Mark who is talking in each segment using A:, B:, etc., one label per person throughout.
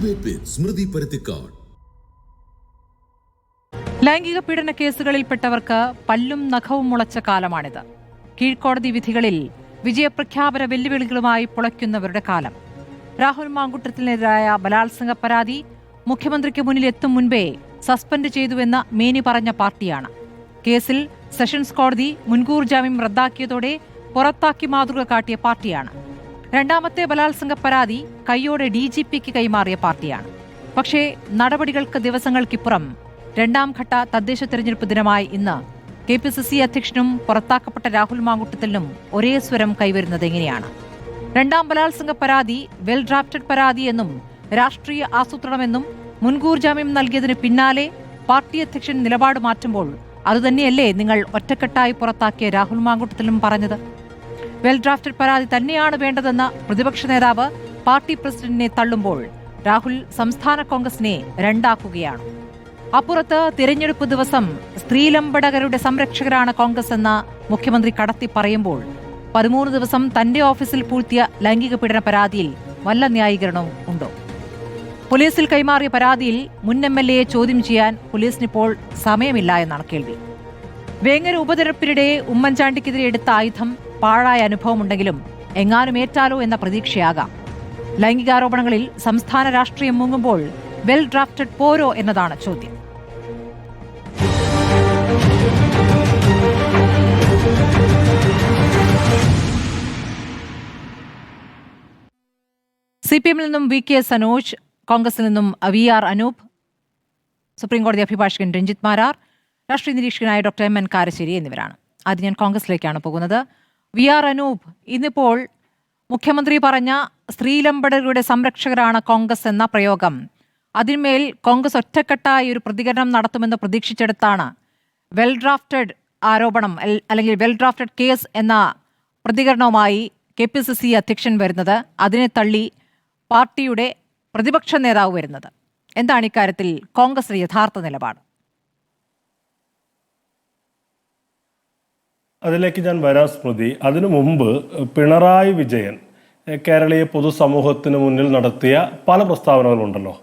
A: Debate വിത്ത് സ്മൃതി പരുത്തിക്കാട്.
B: ലൈംഗിക പീഡന കേസുകളിൽപ്പെട്ടവർക്ക് പല്ലും നഖവും മുളച്ച കാലമാണിത്. കീഴ്ക്കോടതി വിധികളിൽ വിജയപ്രഖ്യാപന വെല്ലുവിളികളുമായി പുളയ്ക്കുന്നവരുടെ കാലം. രാഹുൽ മാങ്കുട്ടത്തിനെതിരായ ബലാത്സംഗ പരാതി മുഖ്യമന്ത്രിക്ക് മുന്നിൽ എത്തും മുൻപേ സസ്പെൻഡ് ചെയ്തുവെന്ന് മേനി പറഞ്ഞ പാർട്ടിയാണ്. കേസിൽ സെഷൻസ് കോടതി മുൻകൂർ ജാമ്യം റദ്ദാക്കിയതോടെ പുറത്താക്കി മാതൃക കാട്ടിയ പാർട്ടിയാണ്. രണ്ടാമത്തെ ബലാത്സംഗ പരാതി കൈയോടെ DGPക്ക് കൈമാറിയ പാർട്ടിയാണ്. പക്ഷേ നടപടികൾക്ക് ദിവസങ്ങൾക്കിപ്പുറം രണ്ടാം ഘട്ട തദ്ദേശ തെരഞ്ഞെടുപ്പ് ദിനമായി ഇന്ന് KPCC അധ്യക്ഷനും പുറത്താക്കപ്പെട്ട രാഹുൽ മാങ്കുട്ടത്തിലും ഒരേ സ്വരം കൈവരുന്നത് എങ്ങനെയാണ്? രണ്ടാം ബലാത്സംഗ പരാതി വെൽ ഡ്രാഫ്റ്റഡ് പരാതി എന്നും രാഷ്ട്രീയ ആസൂത്രണമെന്നും മുൻകൂർ ജാമ്യം നൽകിയതിന് പിന്നാലെ പാർട്ടി അധ്യക്ഷൻ നിലപാട് മാറ്റുമ്പോൾ അതുതന്നെയല്ലേ നിങ്ങൾ ഒറ്റക്കെട്ടായി പുറത്താക്കിയ രാഹുൽ മാങ്കുട്ടത്തിലും പറഞ്ഞത്? വെൽ ഡ്രാഫ്റ്റഡ് പരാതി തന്നെയാണ് വേണ്ടതെന്ന പ്രതിപക്ഷ നേതാവ് പാർട്ടി പ്രസിഡന്റിനെ തള്ളുമ്പോൾ രാഹുൽ സംസ്ഥാന കോൺഗ്രസിനെ രണ്ടാക്കുകയാണ്. അപ്പുറത്ത് തിരഞ്ഞെടുപ്പ് ദിവസം സ്ത്രീലമ്പടകരുടെ സംരക്ഷകരാണ് കോൺഗ്രസ് എന്ന മുഖ്യമന്ത്രി കടത്തി പറയുമ്പോൾ 13 ദിവസം തന്റെ ഓഫീസിൽ പൂഴ്ത്തിയ ലൈംഗിക പീഡന പരാതിയിൽ വല്ല ന്യായീകരണവും ഉണ്ടോ? പോലീസിൽ കൈമാറിയ പരാതിയിൽ മുൻ MLA ചോദ്യം ചെയ്യാൻ പോലീസിനിപ്പോൾ സമയമില്ല എന്നാണ് കേൾവി. വേങ്ങര ഉപതെരഞ്ഞെടുപ്പിനിടെ ഉമ്മൻചാണ്ടിക്കെതിരെ എടുത്ത ആയുധം പാഴായ അനുഭവമുണ്ടെങ്കിലും എങ്ങാനും ഏറ്റാലോ എന്ന പ്രതീക്ഷയാകാം. ലൈംഗികാരോപണങ്ങളിൽ സംസ്ഥാന രാഷ്ട്രീയം മുങ്ങുമ്പോൾ വെൽ ഡ്രാഫ്റ്റഡ് പോരോ എന്നതാണ് ചോദ്യം. CPM-ൽ നിന്നും VK സനോജ്, കോൺഗ്രസിൽ നിന്നും VR അനൂപ്, സുപ്രീംകോടതി അഭിഭാഷകൻ രഞ്ജിത്ത് മാരാർ, രാഷ്ട്രീയ നിരീക്ഷകനായ ഡോക്ടർ MN കാരശ്ശേരി എന്നിവരാണ്. ആദ്യം ഞാൻ കോൺഗ്രസിലേക്കാണ് പോകുന്നത്. VR അനൂപ്, ഇന്നിപ്പോൾ മുഖ്യമന്ത്രി പറഞ്ഞ സ്ത്രീലമ്പടരുടെ സംരക്ഷകരാണ് കോൺഗ്രസ് എന്ന പ്രയോഗം, അതിന്മേൽ കോൺഗ്രസ് ഒറ്റക്കെട്ടായി ഒരു പ്രതികരണം നടത്തുമെന്ന് പ്രതീക്ഷിച്ചെടുത്താണ് വെൽ ഡ്രാഫ്റ്റഡ് ആരോപണം അല്ലെങ്കിൽ വെൽ ഡ്രാഫ്റ്റഡ് കേസ് എന്ന പ്രതികരണവുമായി KPCC അധ്യക്ഷൻ വരുന്നത്. അതിനെ തള്ളി പാർട്ടിയുടെ പ്രതിപക്ഷ നേതാവ് വരുന്നത്. എന്താണ് ഇക്കാര്യത്തിൽ കോൺഗ്രസിന്റെ യഥാർത്ഥ നിലപാട്?
C: അതിലേക്ക് ഞാൻ വരാം സ്മൃതി. അതിനു മുമ്പ് പിണറായി വിജയൻ കേരളീയ പൊതുസമൂഹത്തിന് മുന്നിൽ നടത്തിയ പല പ്രസ്താവനകളുണ്ടല്ലോ.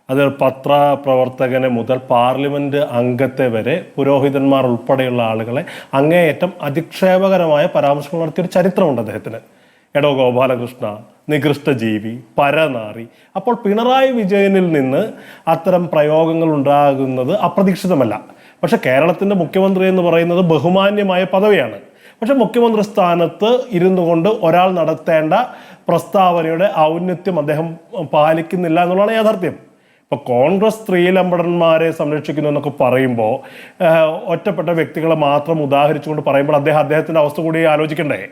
C: അത് പത്രപ്രവർത്തകനെ മുതൽ പാർലമെന്റ് അംഗത്തെ വരെ, പുരോഹിതന്മാർ ഉൾപ്പെടെയുള്ള ആളുകളെ അങ്ങേയറ്റം അധിക്ഷേപകരമായ പരാമർശങ്ങൾ നടത്തിയൊരു ചരിത്രമുണ്ട് അദ്ദേഹത്തിന്. എടോ ഗോപാലകൃഷ്ണ, നികൃഷ്ട ജീവി, പരനാറി. അപ്പോൾ പിണറായി വിജയനിൽ നിന്ന് അത്തരം പ്രയോഗങ്ങൾ ഉണ്ടാകുന്നത് അപ്രതീക്ഷിതമല്ല. പക്ഷെ കേരളത്തിൻ്റെ മുഖ്യമന്ത്രി എന്ന് പറയുന്നത് ബഹുമാന്യമായ പദവിയാണ്. പക്ഷെ മുഖ്യമന്ത്രി സ്ഥാനത്ത് ഇരുന്നു കൊണ്ട് ഒരാൾ നടത്തേണ്ട പ്രസ്താവനയുടെ ഔന്നത്യം അദ്ദേഹം പാലിക്കുന്നില്ല എന്നുള്ളതാണ് യാഥാർത്ഥ്യം. ഇപ്പോൾ കോൺഗ്രസ് സ്ത്രീലമ്പടന്മാരെ സംരക്ഷിക്കുന്നു എന്നൊക്കെ പറയുമ്പോൾ ഒറ്റപ്പെട്ട വ്യക്തികളെ മാത്രം ഉദാഹരിച്ചുകൊണ്ട് പറയുമ്പോൾ അദ്ദേഹത്തിൻ്റെ അവസ്ഥ കൂടി ആലോചിക്കണ്ടേ?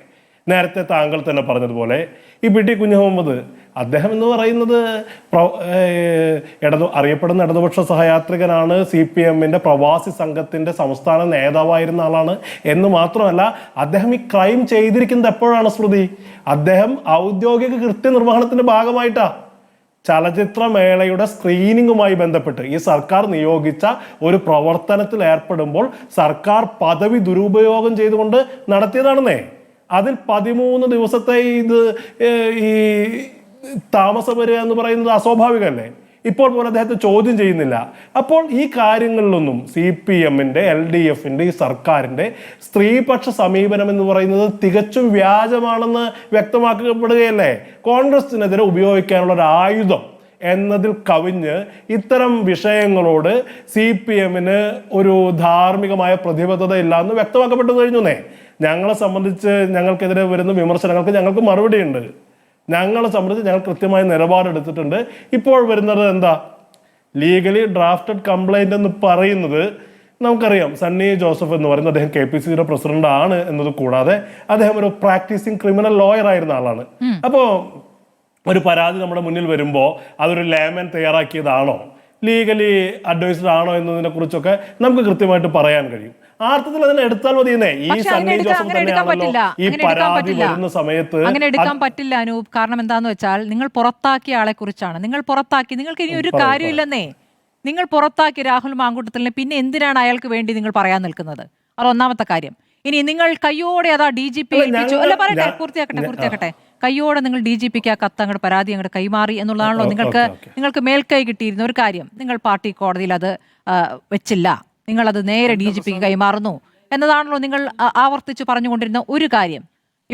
C: നേരത്തെ താങ്കൾ തന്നെ പറഞ്ഞതുപോലെ ഈ PT കുഞ്ഞഹമ്മദ് അദ്ദേഹം എന്ന് പറയുന്നത് അറിയപ്പെടുന്ന ഇടതുപക്ഷ സഹയാത്രികനാണ്, CPM-ന്റെ പ്രവാസി സംഘത്തിൻ്റെ സംസ്ഥാന നേതാവായിരുന്ന ആളാണ് എന്ന് മാത്രമല്ല അദ്ദേഹം ഈ ക്രൈം ചെയ്തിരിക്കുന്നത് എപ്പോഴാണ് സ്മൃതി? അദ്ദേഹം ഔദ്യോഗിക കൃത്യനിർവഹണത്തിന്റെ ഭാഗമായിട്ടാ ചലച്ചിത്രമേളയുടെ സ്ക്രീനിങ്ങുമായി ബന്ധപ്പെട്ട് ഈ സർക്കാർ നിയോഗിച്ച ഒരു പ്രവർത്തനത്തിൽ ഏർപ്പെടുമ്പോൾ സർക്കാർ പദവി ദുരുപയോഗം ചെയ്തുകൊണ്ട് നടത്തിയതാണെന്നേ. അതിൽ 13 ദിവസത്തെ ഈ താമസം വരിക എന്ന് പറയുന്നത് അസ്വാഭാവികമല്ലേ? ഇപ്പോൾ പോലും അദ്ദേഹത്തെ ചോദ്യം ചെയ്യുന്നില്ല. അപ്പോൾ ഈ കാര്യങ്ങളിലൊന്നും CPM-ന്റെ LDF-ന്റെ ഈ സർക്കാരിൻ്റെ സ്ത്രീപക്ഷ സമീപനം എന്ന് പറയുന്നത് തികച്ചും വ്യാജമാണെന്ന് വ്യക്തമാക്കപ്പെടുകയല്ലേ? കോൺഗ്രസിനെതിരെ ഉപയോഗിക്കാനുള്ള ഒരു ആയുധം എന്നതിൽ കവിഞ്ഞ് ഇത്തരം വിഷയങ്ങളോട് CPM-ന് ഒരു ധാർമ്മികമായ പ്രതിബദ്ധത ഇല്ല എന്ന് വ്യക്തമാക്കപ്പെട്ടു കഴിഞ്ഞു. ഞങ്ങളെ സംബന്ധിച്ച് ഞങ്ങൾക്കെതിരെ വരുന്ന വിമർശനങ്ങൾക്ക് ഞങ്ങൾക്ക് മറുപടിയുണ്ട്. ഞങ്ങളെ സംബന്ധിച്ച് ഞങ്ങൾ കൃത്യമായ നിലപാടെടുത്തിട്ടുണ്ട്. ഇപ്പോൾ വരുന്നത് എന്താ? ലീഗലി ഡ്രാഫ്റ്റഡ് കംപ്ലൈന്റ് എന്ന് പറയുന്നത് നമുക്കറിയാം. സണ്ണി ജോസഫ് എന്ന് പറയുന്നത് അദ്ദേഹം KPCCയുടെ പ്രസിഡന്റ് ആണ് എന്നത് കൂടാതെ അദ്ദേഹം ഒരു പ്രാക്ടീസിങ് ക്രിമിനൽ ലോയർ ആയിരുന്ന ആളാണ്. അപ്പോൾ ഒരു പരാതി നമ്മുടെ മുന്നിൽ വരുമ്പോൾ അതൊരു ലേമൻ തയ്യാറാക്കിയതാണോ, ലീഗലി അഡ്വൈസ്ഡ് ആണോ എന്നതിനെ കുറിച്ചൊക്കെ നമുക്ക് കൃത്യമായിട്ട് പറയാൻ കഴിയും. ആ അർത്ഥത്തിൽ അതിനെ എടുത്താൽ മതിയെന്നേ. ഈ സണ്ണി ജോസഫ് തന്നെയാണല്ലോ ഈ പരാതി വരുന്ന സമയത്ത്
B: അങ്ങനെ എടുക്കാൻ പറ്റില്ല അനൂപ്. കാരണം എന്താന്ന് വെച്ചാൽ നിങ്ങൾ പുറത്താക്കിയ ആളെ കുറിച്ചാണ്. നിങ്ങൾക്ക് ഇനി ഒരു കാര്യമില്ലെന്നേ. നിങ്ങൾ പുറത്താക്കിയ രാഹുൽ മാങ്കൂട്ടത്തിലിനെ പിന്നെ എന്തിനാണ് അയാൾക്ക് വേണ്ടി നിങ്ങൾ പറയാൻ നിൽക്കുന്നത്? അത് ഒന്നാമത്തെ കാര്യം. ഇനി നിങ്ങൾ കയ്യോടെ അതാ DGP ഏൽപ്പിച്ചു. അല്ല, പറയട്ടെ, പൂർത്തിയാക്കട്ടെ. കയ്യോടെ നിങ്ങൾ DGPക്ക് ആ കത്ത് അങ്ങോട്ട് പരാതി അങ്ങോട്ട് കൈമാറി എന്നുള്ളതാണല്ലോ നിങ്ങൾക്ക് മേൽക്കൈ കിട്ടിയിരുന്ന ഒരു കാര്യം. നിങ്ങൾ പാർട്ടി കോടതിയിൽ അത് വെച്ചില്ല, നിങ്ങളത് നേരെ DGPക്ക് കൈമാറുന്നു എന്നതാണല്ലോ നിങ്ങൾ ആവർത്തിച്ച് പറഞ്ഞുകൊണ്ടിരുന്ന ഒരു കാര്യം.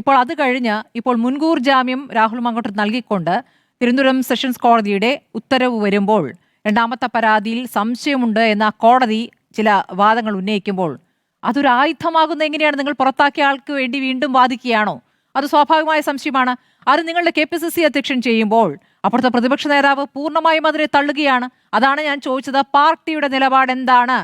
B: ഇപ്പോൾ അത് കഴിഞ്ഞ് ഇപ്പോൾ മുൻകൂർ ജാമ്യം രാഹുൽ മാങ്കൂട്ടത്തിൽ നൽകിക്കൊണ്ട് തിരുവനന്തപുരം സെഷൻസ് കോടതിയുടെ ഉത്തരവ് വരുമ്പോൾ രണ്ടാമത്തെ പരാതിയിൽ സംശയമുണ്ട് എന്ന കോടതി ചില വാദങ്ങൾ ഉന്നയിക്കുമ്പോൾ അതൊരു ആയുധമാകുന്ന എങ്ങനെയാണ്? നിങ്ങൾ പുറത്താക്കിയ ആൾക്ക് വേണ്ടി വീണ്ടും വാദിക്കുകയാണോ? അത് സ്വാഭാവികമായ സംശയമാണ്. അത് നിങ്ങളുടെ KPCC അധ്യക്ഷൻ ചെയ്യുമ്പോൾ അപ്പുറത്തെ പ്രതിപക്ഷ നേതാവ് പൂർണ്ണമായും അതിനെ തള്ളുകയാണ്. അതാണ് ഞാൻ ചോദിച്ചത്, പാർട്ടിയുടെ നിലപാട് എന്താണ്?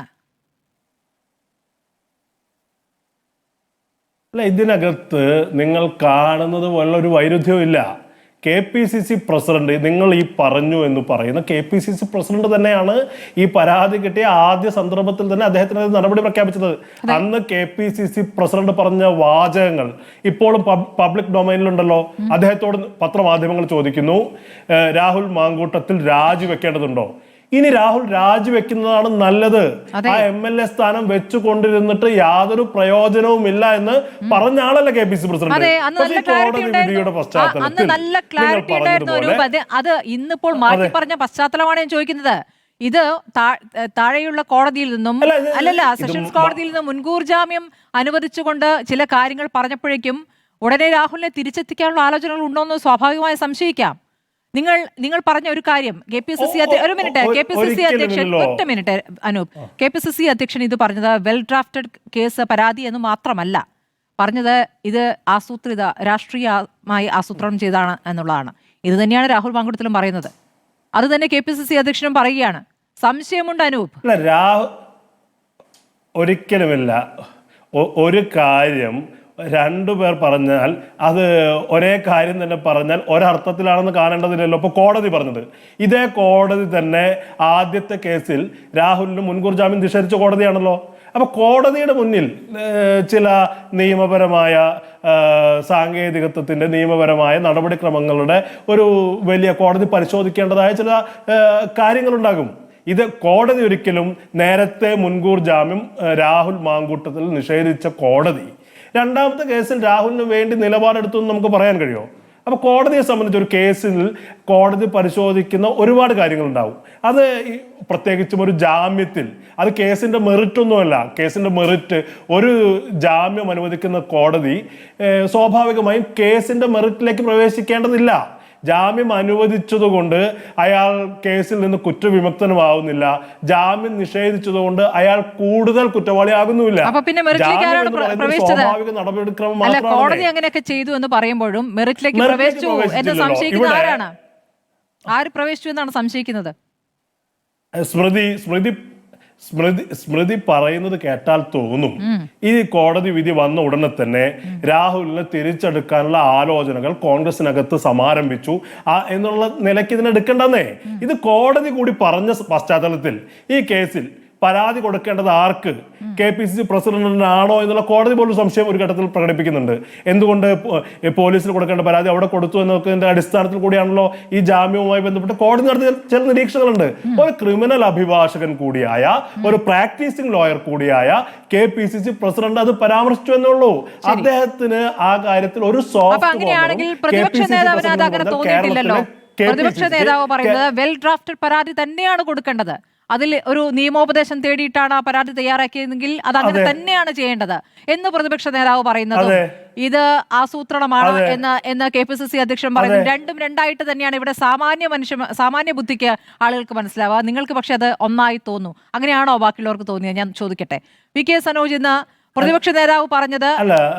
C: അല്ല, ഇതിനകത്ത് നിങ്ങൾ കാണുന്നത് പോലെ ഒരു വൈരുദ്ധ്യവും ഇല്ല. KPCC പ്രസിഡന്റ്, നിങ്ങൾ ഈ പറഞ്ഞു എന്ന് പറയുന്ന KPCC പ്രസിഡന്റ് തന്നെയാണ് ഈ പരാതി കിട്ടിയ ആദ്യ സന്ദർഭത്തിൽ തന്നെ അദ്ദേഹത്തിന് നടപടി പ്രഖ്യാപിച്ചത്. അന്ന് KPCC പ്രസിഡന്റ് പറഞ്ഞ വാചകങ്ങൾ ഇപ്പോഴും പബ്ലിക് ഡൊമൈനിലുണ്ടല്ലോ. അദ്ദേഹത്തോട് പത്രമാധ്യമങ്ങൾ ചോദിക്കുന്നു, രാഹുൽ മാങ്കൂട്ടത്തിൽ രാജിവെക്കേണ്ടതുണ്ടോ? ഇനി രാഹുൽ രാജിവെക്കുന്നതാണ് നല്ലത്, ആ MLA സ്ഥാനം വെച്ചുകൊണ്ടിരുന്നിട്ട് യാതൊരു പ്രയോജനവും ഇല്ല എന്ന് പറഞ്ഞ ആളല്ല KPCC പ്രസിഡന്റ്.
B: അത് ഇന്നിപ്പോൾ മാറ്റി പറഞ്ഞ പശ്ചാത്തലമാണ് ഞാൻ ചോദിക്കുന്നത്. ഇത് താഴെയുള്ള കോടതിയിൽ നിന്നും അല്ലല്ല സെഷൻസ് കോടതിയിൽ നിന്നും മുൻകൂർ ജാമ്യം അനുവദിച്ചുകൊണ്ട് ചില കാര്യങ്ങൾ പറഞ്ഞപ്പോഴേക്കും ഉടനെ രാഹുലിനെ തിരിച്ചെത്തിക്കാനുള്ള ആലോചനകൾ ഉണ്ടോന്ന് സ്വാഭാവികമായി സംശയിക്കാം. നിങ്ങൾ പറഞ്ഞ ഒരു കാര്യം KPCC അധ്യക്ഷൻ ഇത് പറഞ്ഞത് വെൽ ഡ്രാഫ്റ്റഡ് കേസ് പരാതി എന്ന് മാത്രമല്ല പറഞ്ഞത്, ഇത് ആസൂത്രിത രാഷ്ട്രീയമായി ആസൂത്രണം ചെയ്താണ് എന്നുള്ളതാണ്. ഇത് തന്നെയാണ് രാഹുൽ മാങ്കൂട്ടത്തിലും പറയുന്നത്. അത് തന്നെ KPCC അധ്യക്ഷനും പറയുകയാണ്. സംശയമുണ്ട് അനൂപ്?
C: ഒരിക്കലുമില്ല. ഒരു കാര്യം രണ്ടുപേർ പറഞ്ഞാൽ അത് ഒരേ കാര്യം തന്നെ പറഞ്ഞാൽ ഒരർത്ഥത്തിലാണെന്ന് കാണേണ്ടതില്ലല്ലോ. ഇപ്പൊ കോടതി പറഞ്ഞത്, ഇതേ കോടതി തന്നെ ആദ്യത്തെ കേസിൽ രാഹുലിന് മുൻകൂർ ജാമ്യം നിഷേധിച്ച കോടതിയാണല്ലോ. അപ്പൊ കോടതിയുടെ മുന്നിൽ ചില നിയമപരമായ സാങ്കേതികത്വത്തിന്റെ നിയമപരമായ നടപടിക്രമങ്ങളുടെ ഒരു വലിയ കോടതി പരിശോധിക്കേണ്ടതായ ചില കാര്യങ്ങളുണ്ടാകും. ഇത് കോടതി ഒരിക്കലും നേരത്തെ മുൻകൂർ ജാമ്യം രാഹുൽ മാങ്കൂട്ടത്തിൽ നിഷേധിച്ച കോടതി രണ്ടാമത്തെ കേസിൽ രാഹുലിന് വേണ്ടി നിലപാടെടുത്തു എന്ന് നമുക്ക് പറയാൻ കഴിയുമോ? അപ്പൊ കോടതിയെ സംബന്ധിച്ച് ഒരു കേസിൽ കോടതി പരിശോധിക്കുന്ന ഒരുപാട് കാര്യങ്ങളുണ്ടാവും. അത് പ്രത്യേകിച്ചും ഒരു ജാമ്യത്തിൽ അത് കേസിന്റെ മെറിറ്റ് ഒന്നുമല്ല. കേസിന്റെ മെറിറ്റ് ഒരു ജാമ്യം അനുവദിക്കുന്ന കോടതി സ്വാഭാവികമായും കേസിന്റെ മെറിറ്റിലേക്ക് പ്രവേശിക്കേണ്ടതില്ല. ജാമ്യം അനുവദിച്ചതുകൊണ്ട് അയാൾ കേസിൽ നിന്ന് കുറ്റവിമുക്തനുമാവുന്നില്ല. ജാമ്യം നിഷേധിച്ചതുകൊണ്ട് അയാൾ കൂടുതൽ കുറ്റവാളി ആകുന്നുമില്ല. സ്വാഭാവിക നടപടിക്രമം മാത്രമാണ്.
B: കോടതി അങ്ങനെയൊക്കെ ചെയ്തു എന്ന് പറയുമ്പോഴും മെറിറ്റിലേക്ക് പ്രവേശിച്ചു എന്ന് സംശയിക്കുന്നത് ആരാണ്? ആര് പ്രവേശിച്ചു എന്നാണ് സംശയിക്കുന്നത്?
C: സ്മൃതി പറയുന്നത് കേട്ടാൽ തോന്നും ഈ കോടതി വിധി വന്ന ഉടനെ തന്നെ രാഹുലിനെ തിരിച്ചെടുക്കാനുള്ള ആലോചനകൾ കോൺഗ്രസിനകത്ത് സമാരംഭിച്ചു എന്നുള്ള നിലയ്ക്ക് ഇതിനെടുക്കേണ്ടെന്നേ. ഇത് കോടതി കൂടി പറഞ്ഞ പശ്ചാത്തലത്തിൽ ഈ കേസിൽ പരാതി കൊടുക്കേണ്ടത് ആർക്ക്, KPCC പ്രസിഡന്റിനാണോ എന്നുള്ള കോടതി പോലും സംശയം ഒരു ഘട്ടത്തിൽ പ്രകടിപ്പിക്കുന്നുണ്ട്. എന്തുകൊണ്ട് പോലീസിൽ കൊടുക്കേണ്ട പരാതി അവിടെ കൊടുത്തു എന്നതിന്റെ അടിസ്ഥാനത്തിൽ കൂടിയാണല്ലോ ഈ ജാമ്യവുമായി ബന്ധപ്പെട്ട് കോടതി നടത്തിയ ചില നിരീക്ഷണങ്ങളുണ്ട്. ഒരു ക്രിമിനൽ അഭിഭാഷകൻ കൂടിയായ ഒരു പ്രാക്ടീസിംഗ് ലോയർ കൂടിയായ KPCC പ്രസിഡന്റ് അത് പരാമർശിച്ചു എന്നുള്ളൂ. അദ്ദേഹത്തിന് ആ കാര്യത്തിൽ ഒരു
B: പ്രതിപക്ഷ നേതാവ് പറയുന്നത് വെൽ ഡ്രാഫ്റ്റഡ് പരാതി തന്നെയാണ് കൊടുക്കേണ്ടത്. അതിൽ ഒരു നിയമോപദേശം തേടിയിട്ടാണ് ആ പരാതി തയ്യാറാക്കിയതെങ്കിൽ അത് അങ്ങനെ തന്നെയാണ് ചെയ്യേണ്ടത് എന്ന് പ്രതിപക്ഷ നേതാവ് പറയുന്നത്. ഇത് ആസൂത്രണമാണ് എന്ന് KPCC അധ്യക്ഷൻ പറയുന്നത്. രണ്ടും രണ്ടായിട്ട് തന്നെയാണ് ഇവിടെ സാമാന്യ ബുദ്ധിക്ക് ആളുകൾക്ക് മനസ്സിലാവുക. നിങ്ങൾക്ക് പക്ഷെ അത് ഒന്നായി തോന്നുന്നു. അങ്ങനെയാണോ ബാക്കിയുള്ളവർക്ക് തോന്നിയത്? ഞാൻ ചോദിക്കട്ടെ. VK സനോജ് ഇന്ന് പ്രതിപക്ഷ നേതാവ് പറഞ്ഞത്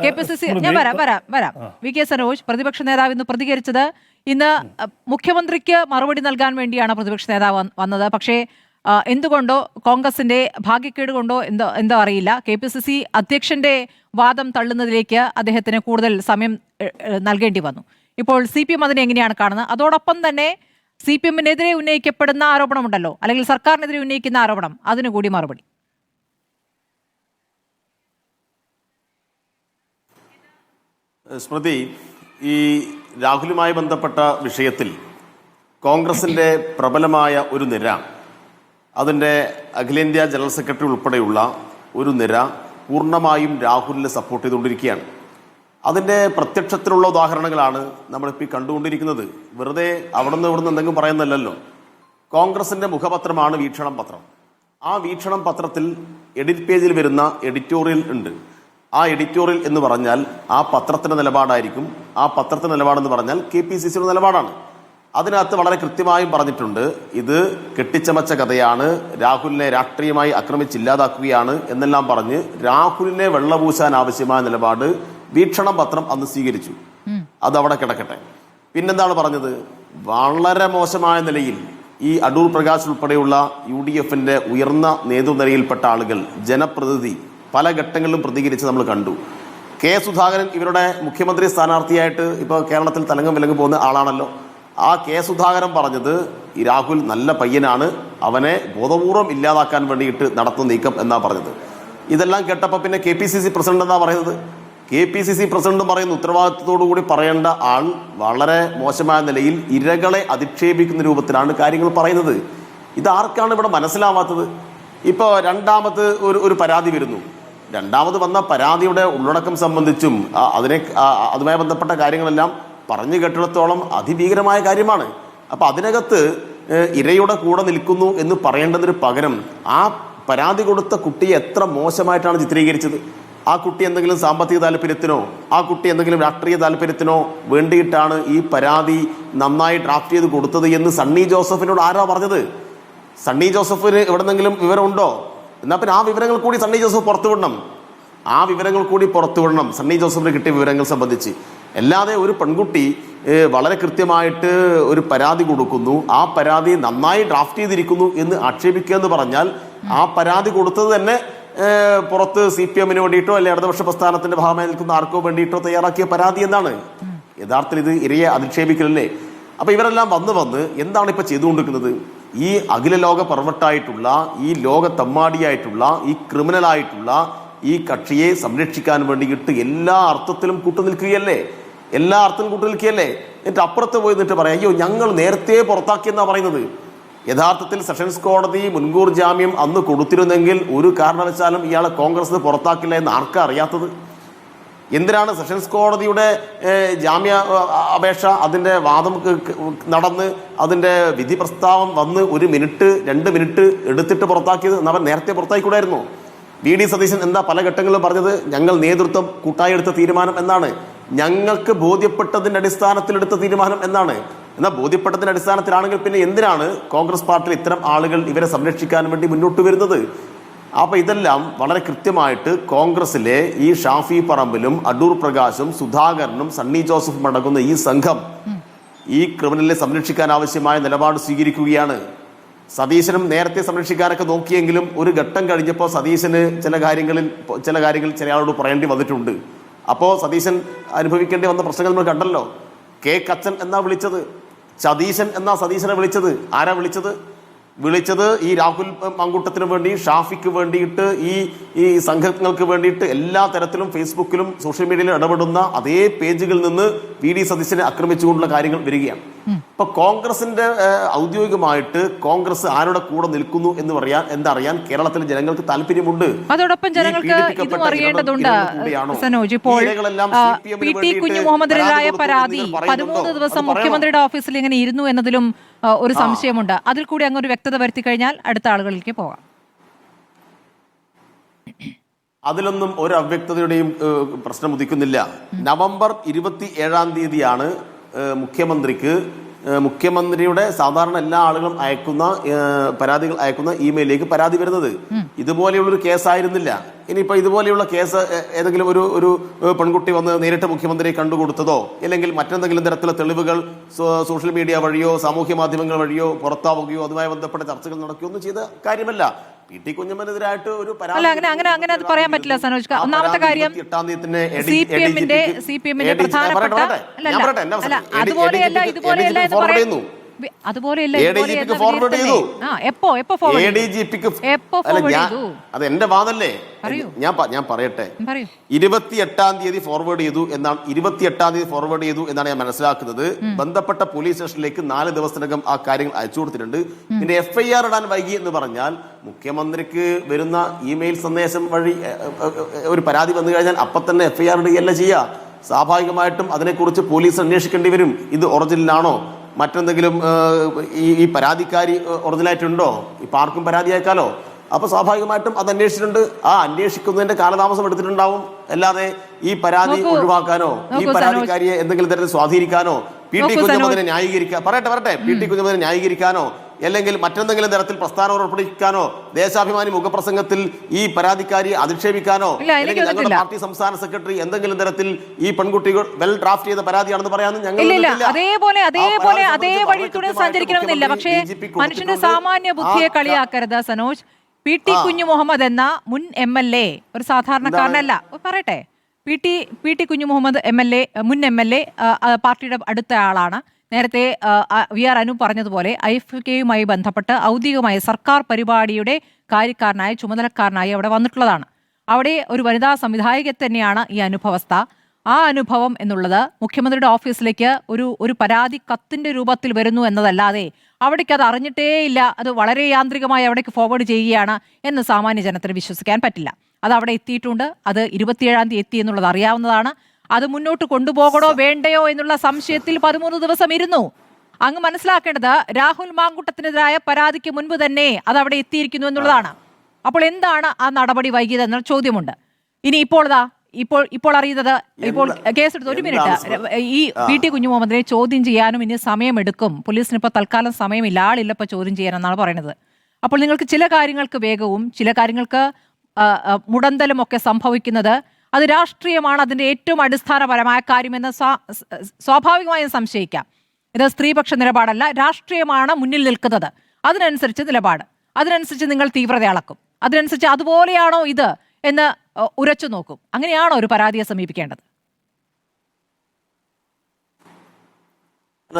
B: KPCC ഞാൻ വരാം. VK സനോജ് പ്രതിപക്ഷ നേതാവ് ഇന്ന് പ്രതികരിച്ചത്, ഇന്ന് മുഖ്യമന്ത്രിക്ക് മറുപടി നൽകാൻ വേണ്ടിയാണ് പ്രതിപക്ഷ നേതാവ് വന്നത്. പക്ഷേ എന്തുകൊണ്ടോ കോൺഗ്രസിന്റെ ഭാഗ്യക്കേട് കൊണ്ടോ എന്തോ അറിയില്ല, KPCC അധ്യക്ഷന്റെ വാദം തള്ളുന്നതിലേക്ക് അദ്ദേഹത്തിന് കൂടുതൽ സമയം നൽകേണ്ടി വന്നു. ഇപ്പോൾ CPM അതിനെ എങ്ങനെയാണ് കാണുന്നത്? അതോടൊപ്പം തന്നെ CPM-നെതിരെ ഉന്നയിക്കപ്പെടുന്ന ആരോപണമുണ്ടല്ലോ, അല്ലെങ്കിൽ സർക്കാരിനെതിരെ ഉന്നയിക്കുന്ന ആരോപണം, അതിനു കൂടി മറുപടി.
D: സ്മൃതി, ഈ രാഹുലുമായി ബന്ധപ്പെട്ട വിഷയത്തിൽ കോൺഗ്രസിന്റെ പ്രബലമായ ഒരു നിര, അതിൻ്റെ അഖിലേന്ത്യാ ജനറൽ സെക്രട്ടറി ഉൾപ്പെടെയുള്ള ഒരു നിര പൂർണ്ണമായും രാഹുലിനെ സപ്പോർട്ട് ചെയ്തുകൊണ്ടിരിക്കുകയാണ്. അതിൻ്റെ പ്രത്യക്ഷത്തിലുള്ള ഉദാഹരണങ്ങളാണ് നമ്മളിപ്പോൾ ഈ കണ്ടുകൊണ്ടിരിക്കുന്നത്. വെറുതെ അവിടുന്ന് ഇവിടുന്ന് എന്തെങ്കിലും പറയുന്നല്ലോ. കോൺഗ്രസിന്റെ മുഖപത്രമാണ് വീക്ഷണം പത്രം. ആ വീക്ഷണം പത്രത്തിൽ എഡിറ്റ് പേജിൽ വരുന്ന എഡിറ്റോറിയൽ ഉണ്ട്. ആ എഡിറ്റോറിയൽ എന്ന് പറഞ്ഞാൽ ആ പത്രത്തിന്റെ നിലപാടായിരിക്കും. ആ പത്രത്തിന്റെ നിലപാടെന്ന് പറഞ്ഞാൽ KPCCയുടെ നിലപാടാണ്. അതിനകത്ത് വളരെ കൃത്യമായും പറഞ്ഞിട്ടുണ്ട്, ഇത് കെട്ടിച്ചമച്ച കഥയാണ്, രാഹുലിനെ രാഷ്ട്രീയമായി ആക്രമിച്ചില്ലാതാക്കുകയാണ് എന്നെല്ലാം പറഞ്ഞ് രാഹുലിനെ വെള്ളപൂശാൻ ആവശ്യമായ നിലപാട് വീക്ഷണം പത്രം അന്ന് സ്വീകരിച്ചു. അതവിടെ കിടക്കട്ടെ. പിന്നെന്താണ് പറഞ്ഞത്? വളരെ മോശമായ നിലയിൽ ഈ അടൂർ പ്രകാശ് ഉൾപ്പെടെയുള്ള UDFന്റെ ഉയർന്ന നേതൃനിരയിൽപ്പെട്ട ആളുകൾ, ജനപ്രതിനിധി പല ഘട്ടങ്ങളിലും പ്രതികരിച്ച് നമ്മൾ കണ്ടു. കെ സുധാകരൻ ഇവരുടെ മുഖ്യമന്ത്രി സ്ഥാനാർത്ഥിയായിട്ട് ഇപ്പോൾ കേരളത്തിൽ തലങ്ങും വിലങ്ങും പോകുന്ന ആളാണല്ലോ. ആ കെ സുധാകരൻ പറഞ്ഞത് ഈ രാഹുൽ നല്ല പയ്യനാണ്, അവനെ ബോധപൂർവം ഇല്ലാതാക്കാൻ വേണ്ടിയിട്ട് നടത്തുന്ന നീക്കം എന്നാ പറഞ്ഞത്. ഇതെല്ലാം കേട്ടപ്പോൾ പിന്നെ KPCC പ്രസിഡന്റ് എന്താ പറയുന്നത്? KPCC പ്രസിഡന്റ് പറയുന്ന ഉത്തരവാദിത്വത്തോടു കൂടി പറയേണ്ട ആൾ വളരെ മോശമായ നിലയിൽ ഇരകളെ അധിക്ഷേപിക്കുന്ന രൂപത്തിലാണ് കാര്യങ്ങൾ പറയുന്നത്. ഇതാർക്കാണ് ഇവിടെ മനസ്സിലാവാത്തത്? ഇപ്പോൾ രണ്ടാമത് ഒരു പരാതി വരുന്നു. രണ്ടാമത് വന്ന പരാതിയുടെ ഉള്ളടക്കം സംബന്ധിച്ചും അതുമായി ബന്ധപ്പെട്ട കാര്യങ്ങളെല്ലാം പറഞ്ഞു കേട്ടിടത്തോളം അതിഭീകരമായ കാര്യമാണ്. അപ്പൊ അതിനകത്ത് ഇരയുടെ കൂടെ നിൽക്കുന്നു എന്ന് പറയേണ്ടതിന് പകരം ആ പരാതി കൊടുത്ത കുട്ടിയെ എത്ര മോശമായിട്ടാണ് ചിത്രീകരിച്ചത്. ആ കുട്ടി എന്തെങ്കിലും സാമ്പത്തിക താല്പര്യത്തിനോ ആ കുട്ടി എന്തെങ്കിലും രാഷ്ട്രീയ താല്പര്യത്തിനോ വേണ്ടിയിട്ടാണ് ഈ പരാതി നന്നായി ഡ്രാഫ്റ്റ് ചെയ്ത് കൊടുത്തത് എന്ന് സണ്ണി ജോസഫിനോട് ആരാ പറഞ്ഞത്? സണ്ണി ജോസഫിന് എവിടെന്നെങ്കിലും വിവരമുണ്ടോ? എന്നാൽ പിന്നെ ആ വിവരങ്ങൾ കൂടി സണ്ണി ജോസഫ് പുറത്തുവിടണം. ആ വിവരങ്ങൾ കൂടി പുറത്തുവിടണം സണ്ണി ജോസഫിന് കിട്ടിയ വിവരങ്ങൾ സംബന്ധിച്ച്. അല്ലാതെ ഒരു പെൺകുട്ടി വളരെ കൃത്യമായിട്ട് ഒരു പരാതി കൊടുക്കുന്നു, ആ പരാതി നന്നായി ഡ്രാഫ്റ്റ് ചെയ്തിരിക്കുന്നു എന്ന് ആക്ഷേപിക്കുക എന്ന് പറഞ്ഞാൽ ആ പരാതി കൊടുത്തത് തന്നെ പുറത്ത് CPMന് വേണ്ടിയിട്ടോ അല്ലെ ഇടതുപക്ഷ പ്രസ്ഥാനത്തിന്റെ ഭാഗമായി നിൽക്കുന്ന ആർക്കോ വേണ്ടിയിട്ടോ തയ്യാറാക്കിയ പരാതി എന്നാണ്. യഥാർത്ഥത്തിൽ ഇത് ഇരയെ അധിക്ഷേപിക്കലല്ലേ? അപ്പൊ ഇവരെല്ലാം വന്ന് എന്താണ് ഇപ്പൊ ചെയ്തുകൊണ്ടിരിക്കുന്നത്? ഈ അഖില ലോക പെർവെർട്ടായിട്ടുള്ള, ഈ ലോക തമ്മാടിയായിട്ടുള്ള, ഈ ക്രിമിനലായിട്ടുള്ള ഈ കക്ഷിയെ സംരക്ഷിക്കാൻ വേണ്ടിയിട്ട് എല്ലാ അർത്ഥത്തിലും കൂട്ടുനിൽക്കുകയല്ലേ? എല്ലാ അർത്ഥത്തിലും കൂട്ടുനിൽക്കുകയല്ലേ? എന്നിട്ട് അപ്പുറത്ത് പോയി നിന്നിട്ട് പറയാം, അയ്യോ ഞങ്ങൾ നേരത്തെ പുറത്താക്കിയെന്നാ പറയുന്നത്. യഥാർത്ഥത്തിൽ സെഷൻസ് കോടതി മുൻകൂർ ജാമ്യം അന്ന് കൊടുത്തിരുന്നെങ്കിൽ ഒരു കാരണവശാലും ഇയാളെ കോൺഗ്രസ് പുറത്താക്കില്ല എന്ന് ആർക്കാ അറിയാത്തത്? എന്തിനാണ് സെഷൻസ് കോടതിയുടെ ജാമ്യ അപേക്ഷ അതിൻ്റെ വാദം നടന്ന് അതിൻ്റെ വിധി പ്രസ്താവം വന്ന് 1 മിനിറ്റ് 2 മിനിറ്റ് എടുത്തിട്ട് പുറത്താക്കിയത്? അവൻ നേരത്തെ പുറത്താക്കിക്കൂടായിരുന്നു? VD സതീശൻ എന്താ പല ഘട്ടങ്ങളിലും പറഞ്ഞത്? ഞങ്ങൾ നേതൃത്വം കൂട്ടായി എടുത്ത തീരുമാനം എന്നാണ്. ഞങ്ങൾക്ക് ബോധ്യപ്പെട്ടതിന്റെ അടിസ്ഥാനത്തിൽ എടുത്ത തീരുമാനം എന്നാണ്. എന്നാൽ ബോധ്യപ്പെട്ടതിന്റെ അടിസ്ഥാനത്തിലാണെങ്കിൽ പിന്നെ എന്തിനാണ് കോൺഗ്രസ് പാർട്ടിയിൽ ഇത്തരം ആളുകൾ ഇവരെ സംരക്ഷിക്കാൻ വേണ്ടി മുന്നോട്ട് വരുന്നത്? അപ്പൊ ഇതെല്ലാം വളരെ കൃത്യമായിട്ട് കോൺഗ്രസിലെ ഈ ഷാഫി പറമ്പിലും അടൂർ പ്രകാശും സുധാകരനും സണ്ണി ജോസഫും അടങ്ങുന്ന ഈ സംഘം ഈ ക്രിമിനലിനെ സംരക്ഷിക്കാൻ ആവശ്യമായ നിലപാട് സ്വീകരിക്കുകയാണ്. സതീശനും നേരത്തെ സംരക്ഷിക്കാനൊക്കെ നോക്കിയെങ്കിലും ഒരു ഘട്ടം കഴിഞ്ഞപ്പോൾ സതീശന് ചില കാര്യങ്ങളിൽ ചില ആളോട് പറയേണ്ടി വന്നിട്ടുണ്ട്. അപ്പോൾ സതീശൻ അനുഭവിക്കേണ്ടി വന്ന പ്രശ്നങ്ങൾ നമ്മൾ കണ്ടല്ലോ. കെ കച്ചൻ എന്നാ വിളിച്ചത്, സതീശൻ എന്നാ സതീശനെ വിളിച്ചത്. ആരാ വിളിച്ചത് ഈ രാഹുൽ മാങ്കൂട്ടത്തിന് വേണ്ടി, ഷാഫിക്ക് വേണ്ടിയിട്ട്, ഈ സംഘങ്ങൾക്ക് വേണ്ടിയിട്ട് എല്ലാ തരത്തിലും ഫേസ്ബുക്കിലും സോഷ്യൽ മീഡിയയിലും ഇടപെടുന്ന അതേ പേജുകളിൽ നിന്ന് VD സതീശനെ ആക്രമിച്ചുകൊണ്ടുള്ള കാര്യങ്ങൾ വരികയാണ്. ഇപ്പൊ കോൺഗ്രസിന്റെ ഔദ്യോഗികമായിട്ട് കോൺഗ്രസ് ആരുടെ കൂടെ നിൽക്കുന്നു എന്ന് എന്തറിയാൻ കേരളത്തിലെ ജനങ്ങൾക്ക് താല്പര്യമുണ്ട്.
B: അതോടൊപ്പം ജനങ്ങൾക്ക് ഇതും അറിയേണ്ടതുണ്ട് സനോജ്. ഇപ്പോൾ PT കുഞ്ഞുമുഹമ്മദിനെതിരായ പരാതി 13 ദിവസം മുഖ്യമന്ത്രിയുടെ ഓഫീസിൽ ഇങ്ങനെ ഇരുന്നു എന്നതിലും ഒരു സംശയമുണ്ട്. അതിൽ കൂടി അങ്ങ് ഒരു വ്യക്തത വരുത്തി കഴിഞ്ഞാൽ അടുത്ത ആളുകളിലേക്ക് പോകാം.
D: അതിലൊന്നും ഒരു അവ്യക്തതയുടെയും പ്രശ്നം ഉദിക്കുന്നില്ല. നവംബർ 27-ാം തീയതിയാണ് മുഖ്യമന്ത്രിയുടെ സാധാരണ എല്ലാ ആളുകളും പരാതികൾ അയക്കുന്ന ഇമെയിലേക്ക് പരാതി വരുന്നത്. ഇതുപോലെയുള്ളൊരു കേസായിരുന്നില്ല. ഇനിയിപ്പോൾ ഇതുപോലെയുള്ള കേസ് ഏതെങ്കിലും ഒരു പെൺകുട്ടി വന്ന് നേരിട്ട് മുഖ്യമന്ത്രിയെ കണ്ടുകൊടുത്തതോ അല്ലെങ്കിൽ മറ്റെന്തെങ്കിലും തരത്തിലുള്ള തെളിവുകൾ സോഷ്യൽ മീഡിയ വഴിയോ സാമൂഹ്യ മാധ്യമങ്ങൾ വഴിയോ പുറത്താവുകയോ അതുമായി ബന്ധപ്പെട്ട ചർച്ചകൾ നടക്കുകയോ ഒന്നും ചെയ്ത കാര്യമല്ല. PT കുഞ്ഞമ്മനെതിരായിട്ട് ഒരു
B: അങ്ങനെ അത് പറയാൻ പറ്റില്ല സനോജ്. ഒന്നാമത്തെ കാര്യം CPMന്റെ പ്രധാനപ്പെട്ട അതുപോലെയല്ല എന്ന് പറയുന്നു.
D: അത് എന്റെ വാദല്ലേ? ഞാൻ പറയട്ടെ. 28-ാം തീയതി ഫോർവേഡ് ചെയ്തു എന്നാണ് ഞാൻ മനസ്സിലാക്കുന്നത്. ബന്ധപ്പെട്ട പോലീസ് സ്റ്റേഷനിലേക്ക് 4 ദിവസത്തിനകം ആ കാര്യങ്ങൾ അയച്ചു കൊടുത്തിട്ടുണ്ട്. പിന്നെ FIR ഇടാൻ വൈകി എന്ന് പറഞ്ഞാൽ മുഖ്യമന്ത്രിക്ക് വരുന്ന ഇമെയിൽ സന്ദേശം വഴി ഒരു പരാതി വന്നു കഴിഞ്ഞാൽ അപ്പൊ തന്നെ FIR ഇടുകയല്ല ചെയ്യുക. സ്വാഭാവികമായിട്ടും അതിനെക്കുറിച്ച് പോലീസ് അന്വേഷിക്കേണ്ടി വരും. ഇത് ഒറിജിനലാണോ, മറ്റെന്തെങ്കിലും ഈ പരാതിക്കാരി ഒറിജിനലായിട്ടുണ്ടോ, ഇപ്പം ആർക്കും പരാതി അയക്കാലോ. അപ്പൊ സ്വാഭാവികമായിട്ടും അത് അന്വേഷിച്ചിട്ടുണ്ട്. ആ അന്വേഷിക്കുന്നതിന്റെ കാലതാമസം എടുത്തിട്ടുണ്ടാവും. അല്ലാതെ ഈ പരാതി ഒഴിവാക്കാനോ ഈ പരാതിക്കാരിയെ എന്തെങ്കിലും തരത്തിൽ സ്വാധീനിക്കാനോ പി ടി കുഞ്ഞമ്മദിനെ ന്യായീകരിക്കാനോ അല്ലെങ്കിൽ മറ്റെന്തെങ്കിലും തരത്തിൽ പ്രസ്ഥാനം പുറപ്പെടുവിക്കാനോ ദേശാഭിമാനി മുഖപ്രസംഗത്തിൽ ഈ പരാതിക്കാരിയെ അധിക്ഷേപിക്കാനോ അല്ലെങ്കിൽ ഞങ്ങളുടെ പാർട്ടി സംസ്ഥാന സെക്രട്ടറി എന്തെങ്കിലും തരത്തിൽ ഈ പെൺകുട്ടികൾ വെൽ ഡ്രാഫ്റ്റ് ചെയ്ത പരാതിയാണെന്ന് പറയാനും ഞങ്ങൾ
B: അതേ വഴി തുടർന്ന് സഞ്ചരിക്കണമെന്നില്ല. പക്ഷേ മനുഷ്യന്റെ സാമാന്യ ബുദ്ധിയെ കളിയാക്കരുത് സനോജ്. പി ടി കുഞ്ഞു മുഹമ്മദ് എന്ന മുൻ MLA ഒരു സാധാരണക്കാരനല്ല. പറയട്ടെ, പി ടി കുഞ്ഞു മുഹമ്മദ് മുൻ MLA പാർട്ടിയുടെ അടുത്ത ആളാണ്. നേരത്തെ VR അനു പറഞ്ഞതുപോലെ IFK-യുമായി ബന്ധപ്പെട്ട് ഔദ്യോഗികമായ സർക്കാർ പരിപാടിയുടെ കാര്യക്കാരനായ ചുമതലക്കാരനായി അവിടെ വന്നിട്ടുള്ളതാണ്. അവിടെ ഒരു വനിതാ സംവിധായകയെ തന്നെയാണ് ഈ അനുഭവസ്ഥ. ആ അനുഭവം എന്നുള്ളത് മുഖ്യമന്ത്രിയുടെ ഓഫീസിലേക്ക് ഒരു പരാതി കത്തിന്റെ രൂപത്തിൽ വരുന്നു എന്നതല്ലാതെ അവിടേക്ക് അത് അറിഞ്ഞിട്ടേ ഇല്ല, അത് വളരെ യാന്ത്രികമായി അവിടേക്ക് ഫോർവേഡ് ചെയ്യുകയാണ് എന്ന് സാമാന്യ ജനത്തിന് വിശ്വസിക്കാൻ പറ്റില്ല. അത് അവിടെ എത്തിയിട്ടുണ്ട്. അത് 27-ാം തീയതി എത്തി എന്നുള്ളത് അറിയാവുന്നതാണ്. അത് മുന്നോട്ട് കൊണ്ടുപോകണോ വേണ്ടയോ എന്നുള്ള സംശയത്തിൽ 13 ദിവസം ഇരുന്നു. അങ്ങ് മനസ്സിലാക്കേണ്ടത് രാഹുൽ മാങ്കൂട്ടത്തിനെതിരായ പരാതിക്ക് മുൻപ് തന്നെ അത് അവിടെ എത്തിയിരിക്കുന്നു എന്നുള്ളതാണ്. അപ്പോൾ എന്താണ് ആ നടപടി വൈകിയത് എന്ന ചോദ്യമുണ്ട്. ഇനി ഇപ്പോൾ അറിയുന്നത്, ഇപ്പോൾ കേസെടുത്ത് 1 മിനിറ്റ്, ഈ പി ടി കുഞ്ഞു മുഹമ്മദിനെ ചോദ്യം ചെയ്യാനും ഇനി സമയമെടുക്കും. പോലീസിന് ഇപ്പോൾ തൽക്കാലം സമയമില്ല, ആളില്ല ഇപ്പോൾ ചോദ്യം ചെയ്യാനെന്നാണ് പറയുന്നത്. അപ്പോൾ നിങ്ങൾക്ക് ചില കാര്യങ്ങൾക്ക് വേഗവും ചില കാര്യങ്ങൾക്ക് മുടന്തലും ഒക്കെ സംഭവിക്കുന്നത് അത് രാഷ്ട്രീയമാണ് അതിൻ്റെ ഏറ്റവും അടിസ്ഥാനപരമായ കാര്യമെന്ന് സ്വാഭാവികമായും സംശയിക്കാം. ഇത് സ്ത്രീപക്ഷ നിലപാടല്ല, രാഷ്ട്രീയമാണ് മുന്നിൽ നിൽക്കുന്നത്. അതിനനുസരിച്ച് നിലപാട്, അതിനനുസരിച്ച് നിങ്ങൾ തീവ്രത അളക്കും, അതിനനുസരിച്ച് അതുപോലെയാണോ ഇത് എന്ന് ഉരച്ചു നോക്കും. അങ്ങനെയാണോ ഒരു പരാതിയെ സമീപിക്കേണ്ടത്?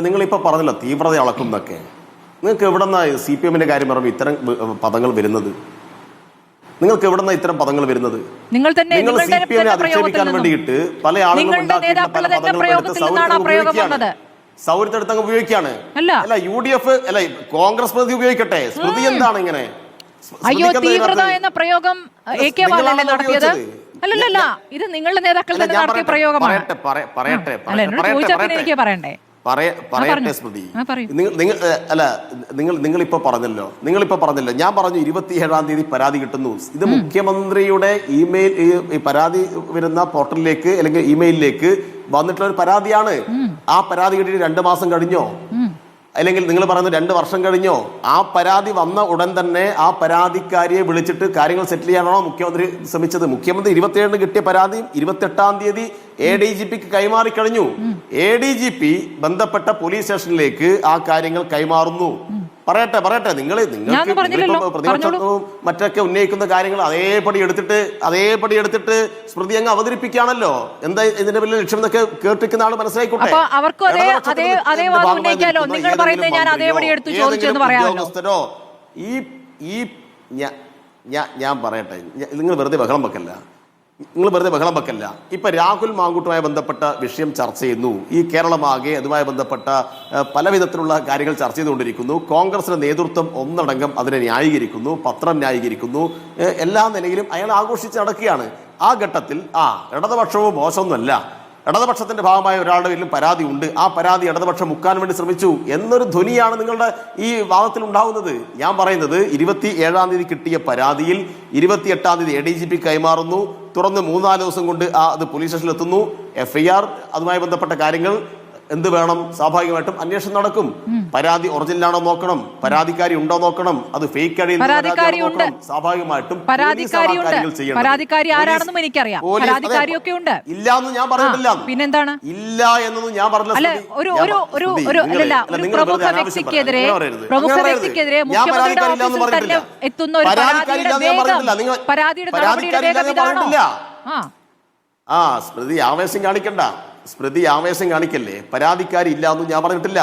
D: നിങ്ങളിപ്പോൾ പറഞ്ഞല്ലോ തീവ്രത അളക്കും എന്നൊക്കെ. നിങ്ങൾക്ക് എവിടെന്നാ CPM-ന്റെ കാര്യം പറയുമ്പോൾ ഇത്തരം പദങ്ങൾ വരുന്നത്? നിങ്ങൾക്ക് എവിടെന്നാ ഇത്തരം പദങ്ങൾ വരുന്നത്? നിങ്ങൾ CPM-നെ അധിക്ഷേപിക്കാൻ വേണ്ടിയിട്ട് പല ആളുകളും ഉണ്ടാക്കിയിട്ടുള്ള പല പദങ്ങളും സൗഹൃദം ഉപയോഗിക്കുകയാണ്. അല്ല UDF അല്ല കോൺഗ്രസ് പ്രതി ഉപയോഗിക്കട്ടെ. സ്മൃതി എന്താണ് ഇങ്ങനെ?
B: അയ്യോ, തീവ്രത എന്ന പ്രയോഗം AK ബാലനല്ലേ നടത്തിയത്? അല്ലല്ല, ഇത് നിങ്ങളുടെ നേതാക്കൾ തന്നെ നടത്തിയ പ്രയോഗമാണ്. എനിക്ക് പറയണ്ടേ?
D: പറയട്ടെ സ്മൃതി, നിങ്ങളിപ്പോ പറഞ്ഞല്ലോ, ഞാൻ പറഞ്ഞു 27-ാം തീയതി പരാതി കിട്ടുന്നു. ഇത് മുഖ്യമന്ത്രിയുടെ ഇമെയിൽ, ഈ പരാതി വരുന്ന പോർട്ടലിലേക്ക് അല്ലെങ്കിൽ ഇമെയിലിലേക്ക് വന്നിട്ടുള്ള ഒരു പരാതിയാണ്. ആ പരാതി കിട്ടിയിട്ട് 2 മാസം കഴിഞ്ഞോ, അല്ലെങ്കിൽ നിങ്ങൾ പറയുന്നത് 2 വർഷം കഴിഞ്ഞോ? ആ പരാതി വന്ന ഉടൻ തന്നെ ആ പരാതിക്കാരിയെ വിളിച്ചിട്ട് കാര്യങ്ങൾ സെറ്റിൽ ചെയ്യാനാണോ മുഖ്യമന്ത്രി ശ്രമിച്ചത്? മുഖ്യമന്ത്രി 27-ന് കിട്ടിയ പരാതി 28-ാം തീയതി ADGP-ക്ക് കൈമാറി കഴിഞ്ഞു. ADGP ബന്ധപ്പെട്ട പോലീസ് സ്റ്റേഷനിലേക്ക് ആ കാര്യങ്ങൾ കൈമാറുന്നു. പറയട്ടെ, നിങ്ങൾക്ക് പ്രതിപക്ഷവും മറ്റൊക്കെ ഉന്നയിക്കുന്ന കാര്യങ്ങൾ അതേപടി എടുത്തിട്ട് സ്മൃതി അങ്ങ് അവതരിപ്പിക്കുകയാണല്ലോ. എന്താ ഇതിന്റെ വലിയ ലക്ഷ്യം എന്നൊക്കെ കേട്ടിരിക്കുന്ന ആൾ മനസ്സിലായിക്കോട്ടെ. ഉദ്യോഗസ്ഥരോ ഞാൻ പറയട്ടെ, നിങ്ങൾ വെറുതെ ബഹളം വെക്കല്ല. ഇപ്പൊ രാഹുൽ മാങ്കൂട്ടുമായി ബന്ധപ്പെട്ട വിഷയം ചർച്ച ചെയ്യുന്നു. ഈ കേരളമാകെ അതുമായി ബന്ധപ്പെട്ട പല വിധത്തിലുള്ള കാര്യങ്ങൾ ചർച്ച ചെയ്തുകൊണ്ടിരിക്കുന്നു. കോൺഗ്രസിന്റെ നേതൃത്വം ഒന്നടങ്കം അതിനെ ന്യായീകരിക്കുന്നു, പത്രം ന്യായീകരിക്കുന്നു, എല്ലാ നിലയിലും അയാൾ ആഘോഷിച്ച് നടക്കുകയാണ്. ആ ഘട്ടത്തിൽ ഇടതുപക്ഷവും മോശമൊന്നുമല്ല, ഇടതുപക്ഷത്തിന്റെ ഭാഗമായ ഒരാളുടെ പേരിലും പരാതി ഉണ്ട്, ആ പരാതി ഇടതുപക്ഷം മുക്കാൻ വേണ്ടി ശ്രമിച്ചു എന്നൊരു ധ്വനിയാണ് നിങ്ങളുടെ ഈ വാദത്തിൽ ഉണ്ടാവുന്നത്. ഞാൻ പറയുന്നത് 27-ാം തീയതി കിട്ടിയ പരാതിയിൽ 28-ാം തീയതി ADGP കൈമാറുന്നു. തുറന്ന് 3-4 ദിവസം കൊണ്ട് അത് പോലീസ് സ്റ്റേഷനിൽ എത്തുന്നു. FIR, അതുമായി ബന്ധപ്പെട്ട കാര്യങ്ങൾ എന്ത് വേണം? സ്വാഭാവികമായിട്ടും അന്വേഷണം നടക്കും. പരാതി ഒറിജിനലാണോ നോക്കണം, പരാതിക്കാരി ഉണ്ടോ നോക്കണം, അത് ഫേക്ക് അടിയിൽ സ്വാഭാവികമായിട്ടും ഇല്ലാന്ന് ഞാൻ പറഞ്ഞിട്ടില്ല.
B: പിന്നെന്താണ്
D: ഇല്ല എന്നൊന്നും ഞാൻ പറഞ്ഞില്ല. സ്മൃതി ആവേശം കാണിക്കല്ലേ. പരാതിക്കാരി ഇല്ലാന്നും ഞാൻ പറഞ്ഞിട്ടില്ല.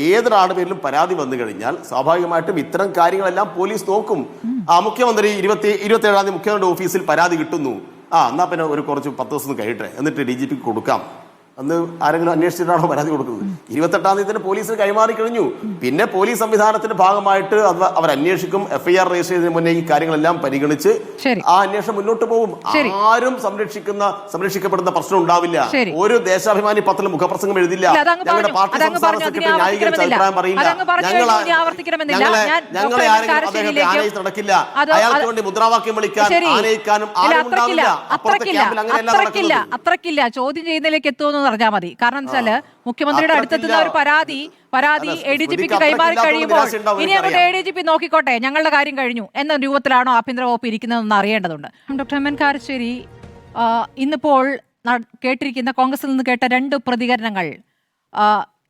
D: ഏതൊരാളുടെ പേരിലും പരാതി വന്നു കഴിഞ്ഞാൽ സ്വാഭാവികമായിട്ടും ഇത്തരം കാര്യങ്ങളെല്ലാം പോലീസ് നോക്കും. മുഖ്യമന്ത്രി 27-ാം തീയതി മുഖ്യമന്ത്രിയുടെ ഓഫീസിൽ പരാതി കിട്ടുന്നു. എന്നാ പിന്നെ കുറച്ച് 10 ദിവസം കഴിയട്ടെ, എന്നിട്ട് DGP കൊടുക്കാം അന്ന് ആരെങ്കിലും അന്വേഷിച്ചിട്ടാണോ പരാതി കൊടുക്കുന്നത്? 28-ാം തീയതി തന്നെ പോലീസിന് കൈമാറി കഴിഞ്ഞു. പിന്നെ പോലീസ് സംവിധാനത്തിന്റെ ഭാഗമായിട്ട് അത് അവർ അന്വേഷിക്കും. FIR രജിസ്റ്റർ ചെയ്തതിന് മുന്നേ ഈ കാര്യങ്ങളെല്ലാം പരിഗണിച്ച് ആ അന്വേഷണം മുന്നോട്ട് പോകും. ആരും സംരക്ഷിക്കപ്പെടുന്ന പ്രശ്നം ഉണ്ടാവില്ല. ഒരു ദേശാഭിമാനി പത്രത്തിൽ മുഖപ്രസംഗം എഴുതില്ല. ഞങ്ങളുടെ പാർട്ടി സംസ്ഥാന സെക്രട്ടറി ന്യായീകരിച്ച അഭിപ്രായം പറയില്ല. ഞങ്ങളെ ആരെങ്കിലും അദ്ദേഹത്തെ ആനയിച്ച് നടക്കില്ല. അയാൾക്ക് വേണ്ടി മുദ്രാവാക്യം വിളിക്കാൻ ആനയിക്കാനും ആരും ഉണ്ടാവില്ല. അപ്പുറത്തെ ക്യാമ്പിൽ അങ്ങനെയല്ല നടക്കുന്നത്.
B: അത്രക്കില്ല. ചോദ്യം ചെയ്യുന്നതിലേക്ക് എത്തുമെന്ന് പറഞ്ഞാൽ മതി. കാരണം എന്താ വെച്ചാല് മുഖ്യമന്ത്രിയുടെ അടുത്തെത്തുന്ന ഒരു പരാതി ADGP കൈമാറി കഴിയുമ്പോൾ ഇനി അങ്ങോട്ട് ADGP നോക്കിക്കോട്ടെ, ഞങ്ങളുടെ കാര്യം കഴിഞ്ഞു എന്ന രൂപത്തിലാണോ ആഭ്യന്തര വകുപ്പ് ഇരിക്കുന്നതെന്ന് അറിയേണ്ടതുണ്ട്. ഡോക്ടർ എം എൻ കാരശ്ശേരി, ഇന്നിപ്പോൾ കേട്ടിരിക്കുന്ന കോൺഗ്രസിൽ നിന്ന് കേട്ട 2 പ്രതികരണങ്ങൾ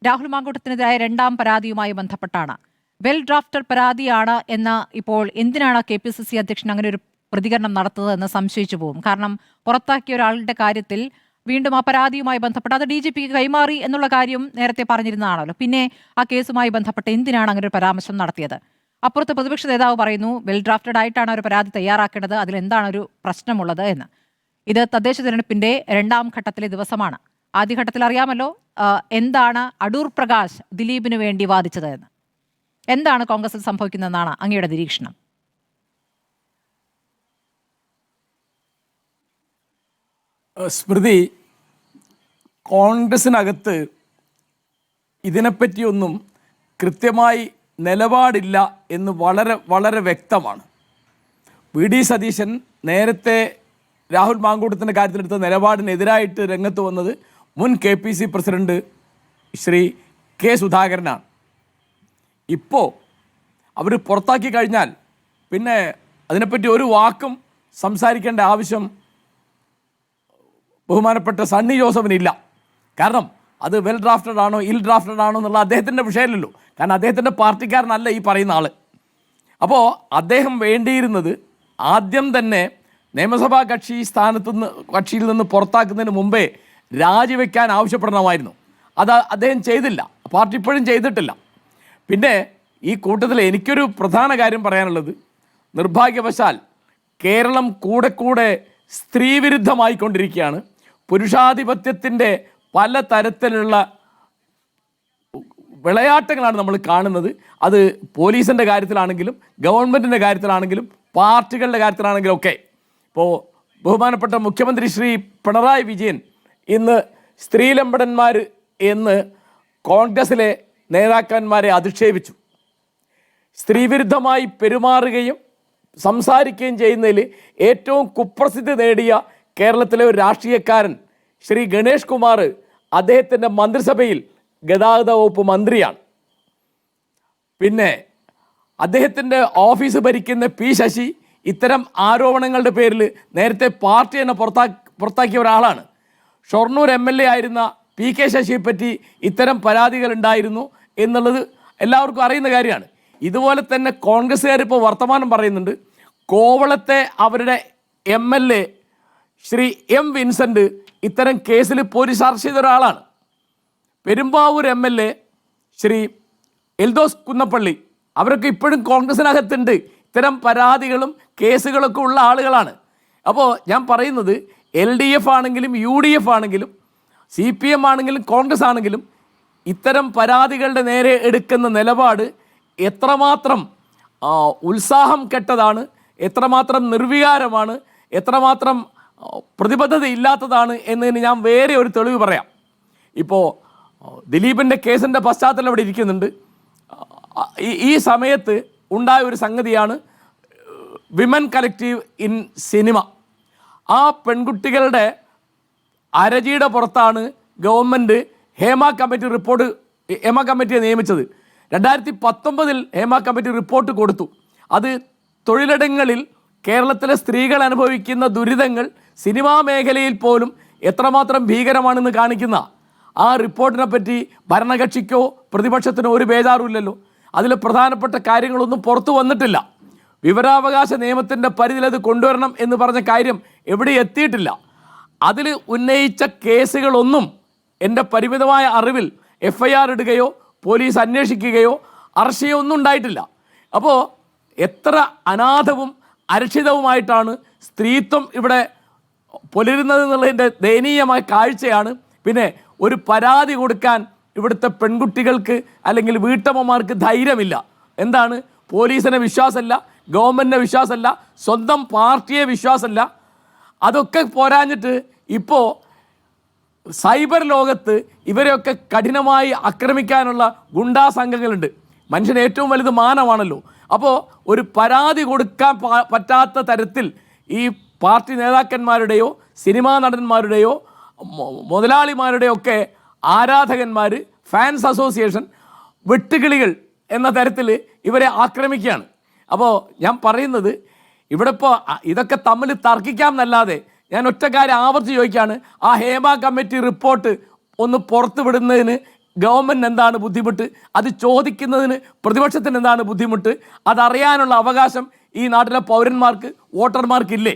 B: രാഹുൽ മാങ്കൂട്ടത്തിനെതിരായ 2ാം പരാതിയുമായി ബന്ധപ്പെട്ടാണ്. വെൽ ഡ്രാഫ്റ്റഡ് പരാതിയാണ് എന്ന് ഇപ്പോൾ എന്തിനാണ് KPCC അധ്യക്ഷൻ അങ്ങനെ ഒരു പ്രതികരണം നടത്തുന്നതെന്ന് സംശയിച്ചു പോകും. കാരണം പുറത്താക്കിയ ഒരാളുടെ കാര്യത്തിൽ വീണ്ടും ആ പരാതിയുമായി ബന്ധപ്പെട്ട് അത് DGPക്ക് കൈമാറി എന്നുള്ള കാര്യം നേരത്തെ പറഞ്ഞിരുന്നതാണല്ലോ. പിന്നെ ആ കേസുമായി ബന്ധപ്പെട്ട് എന്തിനാണ് അങ്ങനെ ഒരു പരാമർശം നടത്തിയത്? അപ്പുറത്ത് പ്രതിപക്ഷ നേതാവ് പറയുന്നു വെൽ ഡ്രാഫ്റ്റഡ് ആയിട്ടാണ് ഒരു പരാതി തയ്യാറാക്കേണ്ടത്, അതിലെന്താണ് ഒരു പ്രശ്നമുള്ളത് എന്ന്. ഇത് തദ്ദേശ തിരഞ്ഞെടുപ്പിന്റെ 2ാം ഘട്ടത്തിലെ ദിവസമാണ്. ആദ്യഘട്ടത്തിൽ അറിയാമല്ലോ എന്താണ് അടൂർ പ്രകാശ് ദിലീപിന് വേണ്ടി വാദിച്ചത് എന്ന്. എന്താണ് കോൺഗ്രസിൽ സംഭവിക്കുന്നതെന്നാണ് അങ്ങയുടെ നിരീക്ഷണം?
E: സ്മൃതി, കോൺഗ്രസിനകത്ത് ഇതിനെപ്പറ്റിയൊന്നും കൃത്യമായി നിലപാടില്ല എന്ന് വളരെ വളരെ വ്യക്തമാണ്. VD സതീശൻ നേരത്തെ രാഹുൽ മാങ്കൂട്ടത്തിൻ്റെ കാര്യത്തിലെടുത്ത നിലപാടിനെതിരായിട്ട് രംഗത്ത് വന്നത് മുൻ KPC പ്രസിഡന്റ് ശ്രീ K സുധാകരനാണ്. ഇപ്പോൾ അവർ പുറത്താക്കി കഴിഞ്ഞാൽ പിന്നെ അതിനെപ്പറ്റി ഒരു വാക്കും സംസാരിക്കേണ്ട ആവശ്യം ബഹുമാനപ്പെട്ട സണ്ണി ജോസഫിനില്ല. കാരണം അത് വെൽ ഡ്രാഫ്റ്റഡ് ആണോ ഇൽ ഡ്രാഫ്റ്റഡ് ആണോ എന്നുള്ള അദ്ദേഹത്തിൻ്റെ വിഷയമല്ലല്ലോ. കാരണം അദ്ദേഹത്തിൻ്റെ പാർട്ടിക്കാരനല്ല ഈ പറയുന്ന ആൾ. അപ്പോൾ അദ്ദേഹം വേണ്ടിയിരുന്നത് ആദ്യം തന്നെ നിയമസഭാ കക്ഷിയിൽ നിന്ന് പുറത്താക്കുന്നതിന് മുമ്പേ രാജിവെക്കാൻ ആവശ്യപ്പെടണമായിരുന്നു. അത് അദ്ദേഹം ചെയ്തില്ല, പാർട്ടി ഇപ്പോഴും ചെയ്തിട്ടില്ല. പിന്നെ ഈ കൂട്ടത്തിൽ എനിക്കൊരു പ്രധാന കാര്യം പറയാനുള്ളത്, നിർഭാഗ്യവശാൽ കേരളം കൂടെ സ്ത്രീവിരുദ്ധമായിക്കൊണ്ടിരിക്കുകയാണ്. പുരുഷാധിപത്യത്തിൻ്റെ പല തരത്തിലുള്ള വിളയാട്ടങ്ങളാണ് നമ്മൾ കാണുന്നത്. അത് പോലീസിൻ്റെ കാര്യത്തിലാണെങ്കിലും ഗവൺമെൻറ്റിൻ്റെ കാര്യത്തിലാണെങ്കിലും പാർട്ടികളുടെ കാര്യത്തിലാണെങ്കിലും ഒക്കെ. ഇപ്പോൾ ബഹുമാനപ്പെട്ട മുഖ്യമന്ത്രി ശ്രീ പിണറായി വിജയൻ ഇന്ന് സ്ത്രീലമ്പടന്മാർ എന്ന് കോൺഗ്രസിലെ നേതാക്കന്മാരെ അധിക്ഷേപിച്ചു. സ്ത്രീവിരുദ്ധമായി പെരുമാറുകയും സംസാരിക്കുകയും ചെയ്യുന്നതിൽ ഏറ്റവും കുപ്രസിദ്ധി നേടിയ കേരളത്തിലെ ഒരു രാഷ്ട്രീയക്കാരൻ ശ്രീ ഗണേഷ് കുമാർ അദ്ദേഹത്തിൻ്റെ മന്ത്രിസഭയിൽ ഗതാഗത വകുപ്പ് മന്ത്രിയാണ്. പിന്നെ അദ്ദേഹത്തിൻ്റെ ഓഫീസ് ഭരിക്കുന്ന P ശശി ഇത്തരം ആരോപണങ്ങളുടെ പേരിൽ നേരത്തെ പാർട്ടി തന്നെ പുറത്താക്കിയ ഒരാളാണ്. ഷൊർണൂർ MLA ആയിരുന്ന PK ശശിയെപ്പറ്റി ഇത്തരം പരാതികൾ ഉണ്ടായിരുന്നു എന്നുള്ളത് എല്ലാവർക്കും അറിയുന്ന കാര്യമാണ്. ഇതുപോലെ തന്നെ കോൺഗ്രസ്സുകാർ ഇപ്പോൾ വർത്തമാനം പറയുന്നുണ്ട്, കോവളത്തെ അവരുടെ MLA ശ്രീ M വിൻസെൻ്റ് ഇത്തരം കേസിൽ പോലീസ് അറസ്റ്റ് ചെയ്ത ഒരാളാണ്. പെരുമ്പാവൂർ MLA ശ്രീ എൽദോസ് കുന്നപ്പള്ളി അവരൊക്കെ ഇപ്പോഴും കോൺഗ്രസിനകത്തുണ്ട്. ഇത്തരം പരാതികളും കേസുകളൊക്കെ ഉള്ള ആളുകളാണ്. അപ്പോൾ ഞാൻ പറയുന്നത് LDF ആണെങ്കിലും UDF ആണെങ്കിലും CPM ആണെങ്കിലും കോൺഗ്രസ് ആണെങ്കിലും ഇത്തരം പരാതികളുടെ നേരെ എടുക്കുന്ന നിലപാട് എത്രമാത്രം ഉത്സാഹം കെട്ടതാണ്, എത്രമാത്രം നിർവികാരമാണ്, എത്രമാത്രം പ്രതിബദ്ധത ഇല്ലാത്തതാണ് എന്നതിന് ഞാൻ വേറെ ഒരു തെളിവ് പറയാം. ഇപ്പോൾ ദിലീപിൻ്റെ കേസിൻ്റെ പശ്ചാത്തലം അവിടെ ഇരിക്കുന്നുണ്ട്. ഈ സമയത്ത് ഉണ്ടായ ഒരു സംഗതിയാണ് വിമൻ കളക്റ്റീവ് ഇൻ സിനിമ. ആ പെൺകുട്ടികളുടെ അരജിയുടെ പുറത്താണ് ഗവൺമെൻറ് ഹേമ കമ്മിറ്റിയെ നിയമിച്ചത്. 2019 ഹേമ കമ്മിറ്റി റിപ്പോർട്ട് കൊടുത്തു. അത് തൊഴിലിടങ്ങളിൽ കേരളത്തിലെ സ്ത്രീകൾ അനുഭവിക്കുന്ന ദുരിതങ്ങൾ സിനിമാ മേഖലയിൽ പോലും എത്രമാത്രം ഭീകരമാണെന്ന് കാണിക്കുന്ന ആ റിപ്പോർട്ടിനെ പറ്റി ഭരണകക്ഷിക്കോ പ്രതിപക്ഷത്തിനോ ഒരു ബേജാറുമില്ലല്ലോ. അതിൽ പ്രധാനപ്പെട്ട കാര്യങ്ങളൊന്നും പുറത്തു വന്നിട്ടില്ല. വിവരാവകാശ നിയമത്തിൻ്റെ പരിധിയിൽ അത് കൊണ്ടുവരണം എന്ന് പറഞ്ഞ കാര്യം എവിടെ എത്തിയിട്ടില്ല. അതിൽ ഉന്നയിച്ച കേസുകളൊന്നും എൻ്റെ പരിമിതമായ അറിവിൽ FIR ഇടുകയോ പോലീസ് അന്വേഷിക്കുകയോ അറസ്റ്റ് ചെയ്യുകയോ ഒന്നും ഉണ്ടായിട്ടില്ല. അപ്പോൾ എത്ര അനാഥവും അരക്ഷിതവുമായിട്ടാണ് സ്ത്രീത്വം ഇവിടെ പുലരുന്നത് എന്നുള്ളതിൻ്റെ ദയനീയമായ കാഴ്ചയാണ്. പിന്നെ ഒരു പരാതി കൊടുക്കാൻ ഇവിടുത്തെ പെൺകുട്ടികൾക്ക് അല്ലെങ്കിൽ വീട്ടമ്മമാർക്ക് ധൈര്യമില്ല. എന്താണ്? പോലീസിനെ വിശ്വാസമല്ല, ഗവൺമെൻറ്റിനെ വിശ്വാസമല്ല, സ്വന്തം പാർട്ടിയെ വിശ്വാസമല്ല. അതൊക്കെ പോരാഞ്ഞിട്ട് ഇപ്പോൾ സൈബർ ലോകത്ത് ഇവരെയൊക്കെ കഠിനമായി ആക്രമിക്കാനുള്ള ഗുണ്ടാ സംഘങ്ങളുണ്ട്. മനുഷ്യന് ഏറ്റവും വലുത് മാനമാണല്ലോ. അപ്പോൾ ഒരു പരാതി കൊടുക്കാൻ പറ്റാത്ത തരത്തിൽ ഈ പാർട്ടി നേതാക്കന്മാരുടെയോ സിനിമാ നടന്മാരുടെയോ മുതലാളിമാരുടെയോ ഒക്കെ ആരാധകന്മാർ, ഫാൻസ് അസോസിയേഷൻ, വെട്ടുകിളികൾ എന്ന തരത്തിൽ ഇവരെ ആക്രമിക്കുകയാണ്. അപ്പോൾ ഞാൻ പറയുന്നത് ഇവിടെ ഇപ്പോൾ ഇതൊക്കെ തമ്മിൽ തർക്കിക്കാം എന്നല്ലാതെ ഞാൻ ഒറ്റ കാര്യം ആവർത്തിച്ച് ചോദിക്കുകയാണ്. ആ ഹേമ കമ്മിറ്റി റിപ്പോർട്ട് ഒന്ന് പുറത്തു വിടുന്നതിന് ഗവൺമെൻറ് എന്താണ് ബുദ്ധിമുട്ട്? അത് ചോദിക്കുന്നതിന് പ്രതിപക്ഷത്തിന് എന്താണ് ബുദ്ധിമുട്ട്? അതറിയാനുള്ള അവകാശം ഈ നാട്ടിലെ പൗരന്മാർക്ക്, വോട്ടർമാർക്കില്ലേ?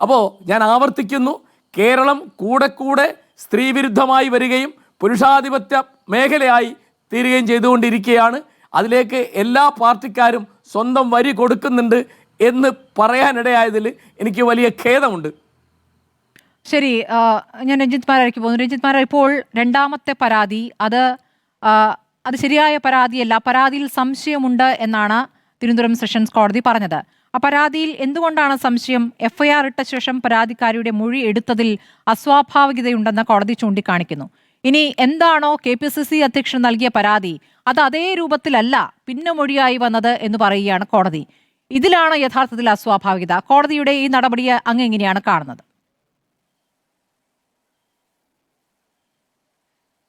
E: അപ്പോൾ ഞാൻ ആവർത്തിക്കുന്നു, കേരളം കൂടെ കൂടെ സ്ത്രീവിരുദ്ധമായി വരികയും പുരുഷാധിപത്യ മേഖലയായി തീരുകയും ചെയ്തുകൊണ്ടിരിക്കുകയാണ്. അതിലേക്ക് എല്ലാ പാർട്ടിക്കാരും സ്വന്തം വരി കൊടുക്കുന്നുണ്ട് എന്ന് പറയാനിടയായതിൽ എനിക്ക് വലിയ ഖേദമുണ്ട്.
B: ശരി, ഞാൻ രഞ്ജിത്ത് മാരാർക്ക് പോകുന്നു. രഞ്ജിത്ത് മാരാർ, ഇപ്പോൾ രണ്ടാമത്തെ പരാതി അത് ശരിയായ പരാതിയല്ല, പരാതിയിൽ സംശയമുണ്ട് എന്നാണ് തിരുവനന്തപുരം സെഷൻസ് കോടതി പറഞ്ഞത്. ആ പരാതിയിൽ എന്തുകൊണ്ടാണ് സംശയം? FIR ഇട്ട ശേഷം പരാതിക്കാരിയുടെ മൊഴി എടുത്തതിൽ അസ്വാഭാവികതയുണ്ടെന്ന് കോടതി ചൂണ്ടിക്കാണിക്കുന്നു. ഇനി എന്താണോ KPCC അധ്യക്ഷൻ നൽകിയ പരാതി അത് അതേ രൂപത്തിലല്ല പിന്നെ മൊഴിയായി വന്നത് എന്ന് പറയുകയാണ് കോടതി. ഇതിലാണ് യഥാർത്ഥത്തിൽ അസ്വാഭാവികത. കോടതിയുടെ ഈ നടപടിയെ അങ്ങ് എങ്ങനെയാണ് കാണുന്നത്?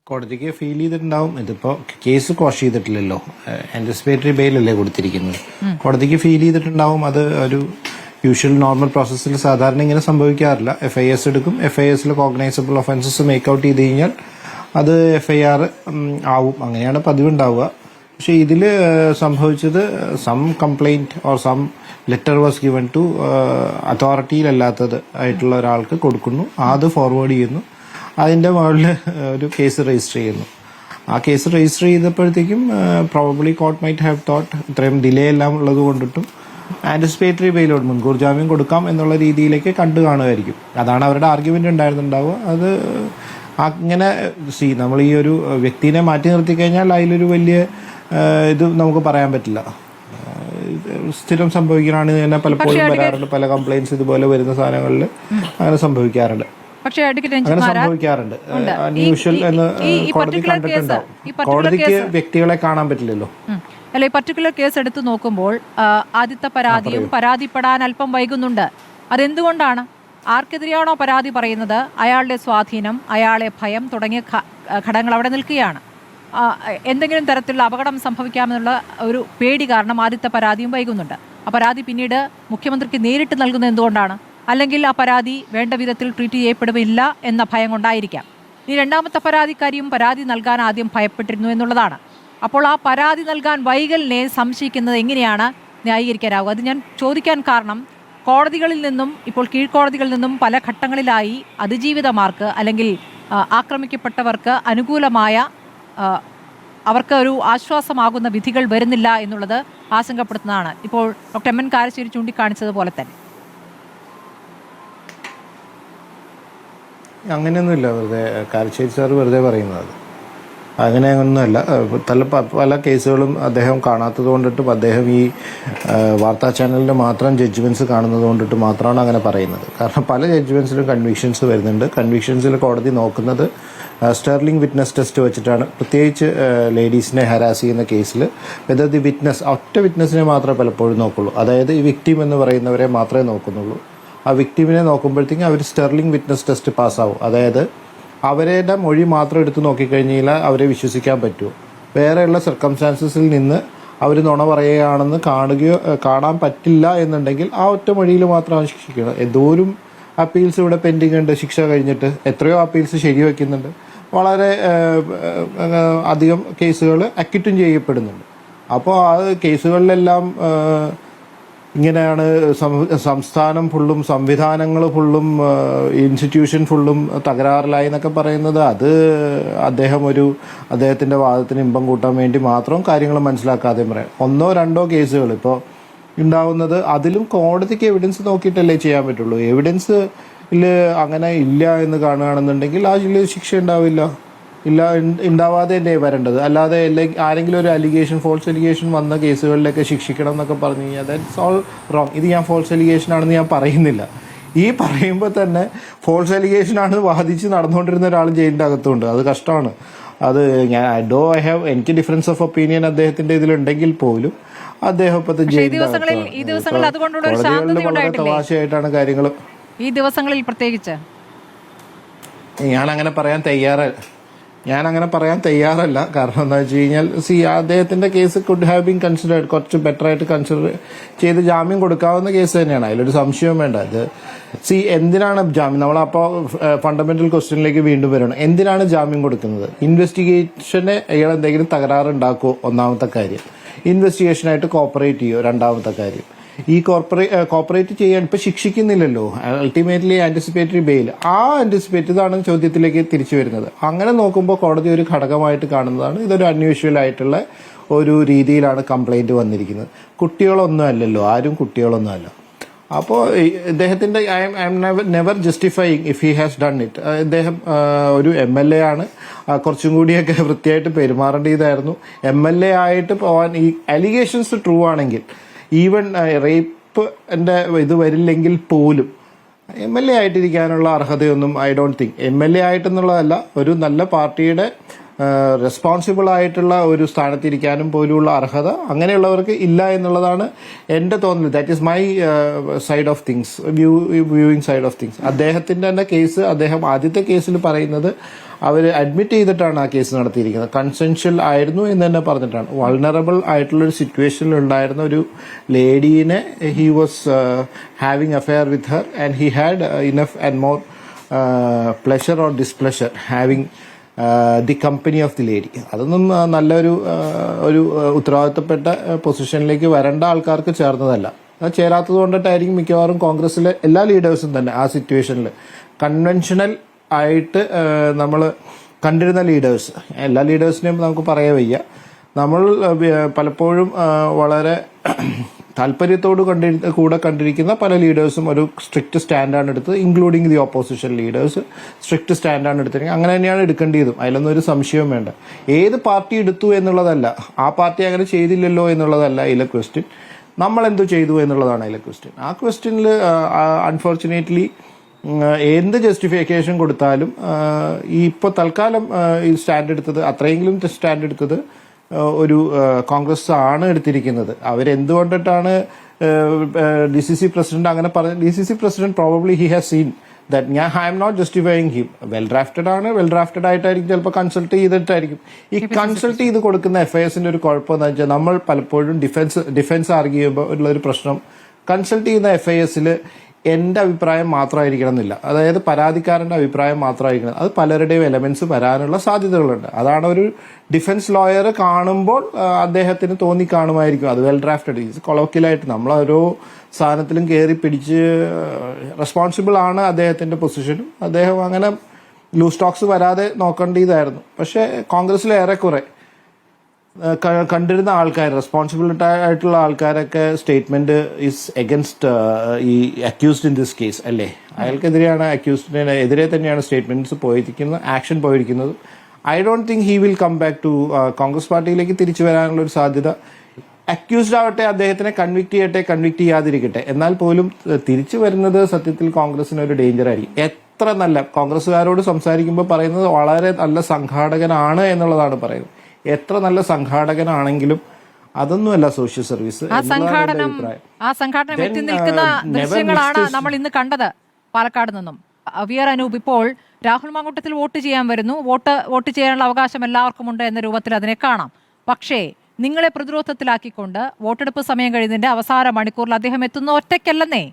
F: കോടതിക്ക് ഫീൽ ചെയ്തിട്ടുണ്ടാവും, ഇതിപ്പോ കേസ് ക്വാഷ് ചെയ്തിട്ടില്ലല്ലോ, ആന്റിസിപ്പേറ്ററി ബെയിലല്ലേ കൊടുത്തിരിക്കുന്നത്. കോടതിക്ക് ഫീൽ ചെയ്തിട്ടുണ്ടാവും അത് ഒരു യൂഷ്വൽ നോർമൽ പ്രോസസ്സിൽ സാധാരണ ഇങ്ങനെ സംഭവിക്കാറില്ല. FIS എടുക്കും, FISൽ കോഗ്നൈസബിൾ ഒഫൻസസ് മേക്ക് ഔട്ട് ചെയ്ത് കഴിഞ്ഞാൽ അത് FIR ആവും, അങ്ങനെയാണ് പതിവുണ്ടാവുക. പക്ഷെ ഇതിൽ സംഭവിച്ചത് some complaint or some letter was given to അതോറിറ്റിയിലല്ലാത്തത് ആയിട്ടുള്ള ഒരാൾക്ക് കൊടുക്കുന്നു, അത് ഫോർവേഡ് ചെയ്യുന്നു, അതിന്റെ മുകളിൽ ഒരു കേസ് രജിസ്റ്റർ ചെയ്യുന്നു. ആ കേസ് രജിസ്റ്റർ ചെയ്തപ്പോഴത്തേക്കും probably court might have thought ഇത്രയും ഡിലേ എല്ലാം ഉള്ളത് കൊണ്ടിട്ടും ആന്റിസിപ്പേറ്ററി ബെയിലോട് മുൻകൂർ ജാമ്യം കൊടുക്കാം എന്നുള്ള രീതിയിലേക്ക് കണ്ടു കാണുമായിരിക്കും. അതാണ് അവരുടെ ആർഗ്യുമെന്റ് ഉണ്ടായിരുന്നുണ്ടാവുക. അത് അങ്ങനെ നമ്മൾ ഈ ഒരു വ്യക്തിനെ മാറ്റി നിർത്തി കഴിഞ്ഞാൽ അതിലൊരു വലിയ ഇത് നമുക്ക് പറയാൻ പറ്റില്ല. സ്ഥിരം സംഭവിക്കാനാണ് തന്നെ പലപ്പോഴും വരാറുണ്ട്, പല കംപ്ലൈന്റ്സ് ഇതുപോലെ വരുന്ന സാധനങ്ങളിൽ അങ്ങനെ സംഭവിക്കാറുണ്ട്.
B: പക്ഷേ
F: അങ്ങനെ സംഭവിക്കാറുണ്ട്. അൺയൂഷ്വൽ എന്ന് കോടതി കണ്ടിട്ടുണ്ടാവും. കോടതിക്ക് വ്യക്തികളെ കാണാൻ പറ്റില്ലല്ലോ.
B: അല്ല, ഈ പർട്ടിക്കുലർ കേസ് എടുത്തു നോക്കുമ്പോൾ ആദ്യത്തെ പരാതിയും പരാതിപ്പെടാൻ അല്പം വൈകുന്നുണ്ട്. അതെന്തുകൊണ്ടാണ്? ആർക്കെതിരെയാണോ പരാതി പറയുന്നത് അയാളുടെ സ്വാധീനം, അയാളെ ഭയം തുടങ്ങിയ ഘടകങ്ങൾ അവിടെ നിൽക്കുകയാണ്. എന്തെങ്കിലും തരത്തിലുള്ള അപകടം സംഭവിക്കാമെന്നുള്ള ഒരു പേടി കാരണം ആദ്യത്തെ പരാതിയും വൈകുന്നുണ്ട്. ആ പരാതി പിന്നീട് മുഖ്യമന്ത്രിക്ക് നേരിട്ട് നൽകുന്നത് എന്തുകൊണ്ടാണ്? അല്ലെങ്കിൽ ആ പരാതി വേണ്ട വിധത്തിൽ ട്രീറ്റ് ചെയ്യപ്പെടുമില്ല എന്ന ഭയം കൊണ്ടായിരിക്കാം. ഇനി രണ്ടാമത്തെ പരാതിക്കാരിയും പരാതി നൽകാൻ ആദ്യം ഭയപ്പെട്ടിരുന്നു എന്നുള്ളതാണ്. അപ്പോൾ ആ പരാതി നൽകാൻ വൈകലിനെ സംശയിക്കുന്നത് എങ്ങനെയാണ് ന്യായീകരിക്കാനാവുക? അത് ഞാൻ ചോദിക്കാൻ കാരണം, കോടതികളിൽ നിന്നും ഇപ്പോൾ കീഴ്ക്കോടതികളിൽ നിന്നും പല ഘട്ടങ്ങളിലായി അതിജീവിതമാർക്ക് അല്ലെങ്കിൽ ആക്രമിക്കപ്പെട്ടവർക്ക് അനുകൂലമായ അവർക്ക് ഒരു ആശ്വാസമാകുന്ന വിധികൾ വരുന്നില്ല എന്നുള്ളത് ആശങ്കപ്പെടുത്തുന്നതാണ്. ഇപ്പോൾ ഡോക്ടർ MN കാരശ്ശേരി ചൂണ്ടിക്കാണിച്ചതുപോലെ തന്നെ
F: അങ്ങനെയൊന്നുമില്ല, വെറുതെ കാരശ്ശേരി സാർ വെറുതെ പറയുന്നത്. അങ്ങനെയൊന്നുമല്ല. പല കേസുകളും അദ്ദേഹം കാണാത്തത് കൊണ്ടിട്ടും അദ്ദേഹം ഈ വാർത്താ ചാനലിൽ മാത്രം ജഡ്ജ്മെന്റ്സ് കാണുന്നത് കൊണ്ടിട്ട് മാത്രമാണ് അങ്ങനെ പറയുന്നത്. കാരണം പല ജഡ്ജ്മെന്റ്സിലും കൺവിക്ഷൻസ് വരുന്നുണ്ട്. കൺവിക്ഷൻസിൽ കോടതി നോക്കുന്നത് സ്റ്റെർലിംഗ് വിറ്റ്നസ് ടെസ്റ്റ് വെച്ചിട്ടാണ്. പ്രത്യേകിച്ച് ലേഡീസിനെ ഹരാസ് ചെയ്യുന്ന കേസിൽ വെദർ ദി വിറ്റ്നസ്, ഒറ്റ വിറ്റ്നസിനെ മാത്രമേ പലപ്പോഴും നോക്കുള്ളൂ. അതായത് ഈ വിക്ടിം എന്ന് പറയുന്നവരെ മാത്രമേ നോക്കുന്നുള്ളൂ. ആ വിക്ടിമിനെ നോക്കുമ്പോഴത്തേക്കും അവർ സ്റ്റെർലിംഗ് വിറ്റ്നസ് ടെസ്റ്റ് പാസ്സാവും. അതായത് അവരുടെ മൊഴി മാത്രം എടുത്ത് നോക്കിക്കഴിഞ്ഞാൽ അവരെ വിശ്വസിക്കാൻ പറ്റുമോ? വേറെയുള്ള സർക്കംസ്റ്റാൻസസിൽ നിന്ന് അവർ നുണ പറയുകയാണെന്ന് കാണാൻ പറ്റില്ല എന്നുണ്ടെങ്കിൽ ആ ഒറ്റ മൊഴിയിൽ മാത്രമാണ് ശിക്ഷിക്കുന്നത്. എന്തോരം അപ്പീൽസ് ഇവിടെ പെൻഡിങ് ഉണ്ട് ശിക്ഷ കഴിഞ്ഞിട്ട്, എത്രയോ അപ്പീൽസ് ശരിവെക്കുന്നുണ്ട്. വളരെ അധികം കേസുകൾ അക്വിറ്റും ചെയ്യപ്പെടുന്നുണ്ട്. അപ്പോൾ ആ കേസുകളിലെല്ലാം ഇങ്ങനെയാണ് സംസ്ഥാനം ഫുള്ളും സംവിധാനങ്ങൾ ഫുള്ളും ഇൻസ്റ്റിറ്റ്യൂഷൻ ഫുള്ളും തകരാറിലായി എന്നൊക്കെ പറയുന്നത് അത് അദ്ദേഹത്തിൻ്റെ വാദത്തിന് ഇമ്പം കൂട്ടാൻ വേണ്ടി മാത്രം കാര്യങ്ങൾ മനസ്സിലാക്കാതെ പറയാം. 1-2 കേസുകൾ ഇപ്പോൾ ഉണ്ടാവുന്നത് അതിലും കോടതിക്ക് എവിഡൻസ് നോക്കിയിട്ടല്ലേ ചെയ്യാൻ പറ്റുള്ളൂ. എവിഡൻസിൽ അങ്ങനെ ഇല്ല എന്ന് കാണുകയാണെന്നുണ്ടെങ്കിൽ ആ ശിക്ഷ ഉണ്ടാവില്ല. ഇല്ല, ഉണ്ടാവാതെ തന്നെ വരേണ്ടത്. അല്ലാതെ ആരെങ്കിലും ഒരു അലിഗേഷൻ, ഫോൾസ് അലിഗേഷൻ വന്ന കേസുകളിലൊക്കെ ശിക്ഷിക്കണം എന്നൊക്കെ പറഞ്ഞു കഴിഞ്ഞാൽ ദാറ്റ്സ് ഓൾ റോങ്. ഇത് ഞാൻ ഫോൾസ് അലിഗേഷൻ ആണെന്ന് ഞാൻ പറയുന്നില്ല. ഈ പറയുമ്പോൾ തന്നെ ഫോൾസ് അലിഗേഷൻ ആണ് വാദിച്ച് നടന്നുകൊണ്ടിരുന്ന ഒരാൾ ജയിലിൻ്റെ അകത്തുണ്ട്. അത് കഷ്ടമാണ്. അത് ഞാൻ എനിക്ക് ഡിഫറൻസ് ഓഫ് ഒപ്പീനിയൻ അദ്ദേഹത്തിൻ്റെ ഇതിലുണ്ടെങ്കിൽ പോലും അദ്ദേഹം ഇപ്പോഴത്തെ വളരെ തമാശയായിട്ടാണ് കാര്യങ്ങൾ.
B: ഈ ദിവസങ്ങളിൽ പ്രത്യേകിച്ച്
F: ഞാനങ്ങനെ പറയാൻ തയ്യാറല്ല. കാരണം എന്താ വെച്ച് കഴിഞ്ഞാൽ അദ്ദേഹത്തിന്റെ case could have been considered, കുറച്ച് ബെറ്റർ ആയിട്ട് കൺസിഡർ ചെയ്ത് ജാമ്യം കൊടുക്കാവുന്ന കേസ് തന്നെയാണ്. അതിലൊരു സംശയവും വേണ്ട. ഇത് എന്തിനാണ് ജാമ്യം? നമ്മളപ്പോൾ ഫണ്ടമെന്റൽ ക്വസ്റ്റ്യനിലേക്ക് വീണ്ടും വരണം. എന്തിനാണ് ജാമ്യം കൊടുക്കുന്നത്? ഇൻവെസ്റ്റിഗേഷന് ഇയാൾ എന്തെങ്കിലും തകരാറുണ്ടാക്കുമോ? ഒന്നാമത്തെ കാര്യം. ഇൻവെസ്റ്റിഗേഷനായിട്ട് കോപ്പറേറ്റ് ചെയ്യുമോ? രണ്ടാമത്തെ കാര്യം. ഈ കോപ്പറേറ്റ് ചെയ്യാൻ ഇപ്പൊ ശിക്ഷിക്കുന്നില്ലല്ലോ. അൾട്ടിമേറ്റ്ലി ആന്റിസിപ്പേറ്ററി ബെയിൽ, ആ ആന്റിസിപ്പേറ്റ് ഇതാണ് ചോദ്യത്തിലേക്ക് തിരിച്ചു വരുന്നത്. അങ്ങനെ നോക്കുമ്പോൾ കോടതി ഒരു ഘടകമായിട്ട് കാണുന്നതാണ്. ഇതൊരു അൺയൂഷ്വൽ ആയിട്ടുള്ള ഒരു രീതിയിലാണ് കംപ്ലൈന്റ് വന്നിരിക്കുന്നത്. കുട്ടികളൊന്നും അല്ലല്ലോ, ആരും കുട്ടികളൊന്നും അല്ല. അപ്പോൾ ഇദ്ദേഹത്തിന്റെ I'm never justifying if he has done it. ഇദ്ദേഹം ഒരു MLA ആണ്, കുറച്ചും കൂടിയൊക്കെ വൃത്തിയായിട്ട് പെരുമാറേണ്ടതായിരുന്നു. MLA ആയിട്ട് പോവാൻ, ഈ അലിഗേഷൻസ് ട്രൂ ആണെങ്കിൽ, ഈവൻ റേപ്പിന്റെ ഇത് വരില്ലെങ്കിൽ പോലും MLA ആയിട്ടിരിക്കാനുള്ള അർഹതയൊന്നും ഐ ഡോണ്ട് തിങ്ക്. MLA ആയിട്ടെന്നുള്ളതല്ല, ഒരു നല്ല പാർട്ടിയുടെ റെസ്പോൺസിബിൾ ആയിട്ടുള്ള ഒരു സ്ഥാനത്തിരിക്കാനും പോലുള്ള അർഹത അങ്ങനെയുള്ളവർക്ക് ഇല്ല എന്നുള്ളതാണ് എൻ്റെ തോന്നൽ. That is my side of things, viewing side of things. അദ്ദേഹത്തിന്റെ തന്നെ കേസ്, അദ്ദേഹം ആദ്യത്തെ കേസിൽ പറയുന്നത് അവർ അഡ്മിറ്റ് ചെയ്തിട്ടാണ് ആ കേസ് നടത്തിയിരിക്കുന്നത്. കൺസെൻഷ്യൽ ആയിരുന്നു എന്ന് തന്നെ പറഞ്ഞിട്ടാണ്. വൾണറബിൾ ആയിട്ടുള്ളൊരു സിറ്റുവേഷനിൽ ഉണ്ടായിരുന്ന ഒരു ലേഡീനെ he was having affair with her and he had enough and more pleasure or displeasure having the company of the lady. അതൊന്നും നല്ലൊരു ഉത്തരവാദിത്തപ്പെട്ട പൊസിഷനിലേക്ക് വരേണ്ട ആൾക്കാർക്ക് ചേർന്നതല്ല. അത് ചേരാത്തത് കൊണ്ടിട്ടായിരിക്കും മിക്കവാറും കോൺഗ്രസിലെ എല്ലാ ലീഡേഴ്സും തന്നെ ആ സിറ്റുവേഷനിൽ കൺവെൻഷനൽ ആയിട്ട് നമ്മൾ കണ്ടിരുന്ന ലീഡേഴ്സ്, എല്ലാ ലീഡേഴ്സിനെയും നമുക്ക് പറയാൻ വയ്യ. നമ്മൾ പലപ്പോഴും വളരെ താല്പര്യത്തോട് കൂടെ കണ്ടിരിക്കുന്ന പല ലീഡേഴ്സും ഒരു സ്ട്രിക്റ്റ് സ്റ്റാൻഡാണ് എടുത്തത്, including the opposition leaders strict സ്റ്റാൻഡാണ് എടുത്തിരിക്കുന്നത്. അങ്ങനെ തന്നെയാണ് എടുക്കേണ്ടതും. അതിലൊന്നും ഒരു സംശയവും വേണ്ട. ഏത് പാർട്ടി എടുത്തു എന്നുള്ളതല്ല, ആ പാർട്ടി അങ്ങനെ ചെയ്തില്ലല്ലോ എന്നുള്ളതല്ല അതിലെ ക്വസ്റ്റ്യൻ. നമ്മൾ എന്തു ചെയ്തു എന്നുള്ളതാണ് അതിലെ ക്വസ്റ്റ്യൻ. ആ ക്വസ്റ്റ്യനിൽ അൺഫോർച്ചുനേറ്റ്ലി എന്ത് ജസ്റ്റിഫിക്കേഷൻ കൊടുത്താലും ഈ ഇപ്പോൾ തൽക്കാലം ഈ സ്റ്റാൻഡ് എടുത്തത്, അത്രയെങ്കിലും സ്റ്റാൻഡ് എടുത്തത് ഒരു കോൺഗ്രസ് ആണ് എടുത്തിരിക്കുന്നത്. അവരെന്തുകൊണ്ടിട്ടാണ് DCC പ്രസിഡന്റ് അങ്ങനെ പറഞ്ഞത്? DCC president probably he has seen that I'm not justifying him. Well drafted ആയിട്ടായിരിക്കും, ചിലപ്പോൾ കൺസൾട്ട് ചെയ്തിട്ടായിരിക്കും. ഈ കൺസൾട്ട് ചെയ്ത് കൊടുക്കുന്ന FISന്റെ ഒരു കുഴപ്പം എന്ന് വെച്ചാൽ, നമ്മൾ പലപ്പോഴും ഡിഫൻസ് ആർഗ്യൂ ചെയ്യുമ്പോൾ ഉള്ള ഒരു പ്രശ്നം, കൺസൾട്ട് ചെയ്യുന്ന FISൽ എൻ്റെ അഭിപ്രായം മാത്രമായിരിക്കണം എന്നില്ല. അതായത് പരാതിക്കാരൻ്റെ അഭിപ്രായം മാത്രമായിരിക്കണം. അത് പലരുടെയും എലമെന്റ്സ് വരാനുള്ള സാധ്യതകളുണ്ട്. അതാണ് ഒരു ഡിഫൻസ് ലോയർ കാണുമ്പോൾ അദ്ദേഹത്തിന് തോന്നിക്കാണുമായിരിക്കും അത് വെൽ ഡ്രാഫ്റ്റഡ്. കൊളോക്കിയലായിട്ട് നമ്മൾ ഓരോ സാധനത്തിലും കയറി പിടിച്ച് റെസ്പോൺസിബിൾ ആണ് അദ്ദേഹത്തിന്റെ പൊസിഷനും. അദ്ദേഹം അങ്ങനെ ലൂസ് ടോക്സ് വരാതെ നോക്കേണ്ടതായിരുന്നു. പക്ഷേ കോൺഗ്രസിലെ ഏറെക്കുറെ കണ്ടിരുന്ന ആൾക്കാർ, റെസ്പോൺസിബിലിറ്റി ആയിട്ടുള്ള ആൾക്കാരൊക്കെ സ്റ്റേറ്റ്മെന്റ് ഈസ് എഗൻസ്റ്റ് ഈ അക്യൂസ്ഡ് ഇൻ ദിസ് കേസ് അല്ലേ. അയാൾക്കെതിരെയാണ്, അക്യൂസ്ഡിന് എതിരെ തന്നെയാണ് സ്റ്റേറ്റ്മെന്റ്സ് പോയിരിക്കുന്നത്, ആക്ഷൻ പോയിരിക്കുന്നത്. I don't think he will come back to Congress പാർട്ടിയിലേക്ക് തിരിച്ചു വരാനുള്ള ഒരു സാധ്യത. അക്യൂസ്ഡ് ആവട്ടെ, അദ്ദേഹത്തിനെ കൺവിക്ട് ചെയ്യട്ടെ, കൺവിക്ട് ചെയ്യാതിരിക്കട്ടെ, എന്നാൽ പോലും തിരിച്ചു വരുന്നത് സത്യത്തിൽ കോൺഗ്രസിന് ഒരു ഡേഞ്ചർ ആയിരിക്കും. എത്ര നല്ല കോൺഗ്രസ്സുകാരോട് സംസാരിക്കുമ്പോൾ പറയുന്നത് വളരെ നല്ല സംഘാടകനാണ് എന്നുള്ളതാണ് പറയുന്നത്. എത്ര നല്ല സംഘാടകനാണെങ്കിലും അതൊന്നുമല്ല സോഷ്യൽ സർവീസ്.
B: ആ സംഘാടനം എത്തി നിൽക്കുന്ന ദൃശ്യങ്ങളാണ് നമ്മൾ ഇന്ന് കണ്ടത് പാലക്കാട് നിന്നും. വിയർ അനൂപ്, ഇപ്പോൾ രാഹുൽ മാങ്കൂട്ടത്തിൽ വോട്ട് ചെയ്യാൻ വരുന്നു. വോട്ട് ചെയ്യാനുള്ള അവകാശം എല്ലാവർക്കും ഉണ്ട് എന്ന രൂപത്തിൽ അതിനെ കാണാം. പക്ഷേ നിങ്ങളെ പ്രതിരോധത്തിലാക്കിക്കൊണ്ട് വോട്ടെടുപ്പ് സമയം കഴിയുന്നതിന്റെ അവസാന മണിക്കൂറിൽ അദ്ദേഹം എത്തുന്ന ഒറ്റയ്ക്കല്ലെന്നേ.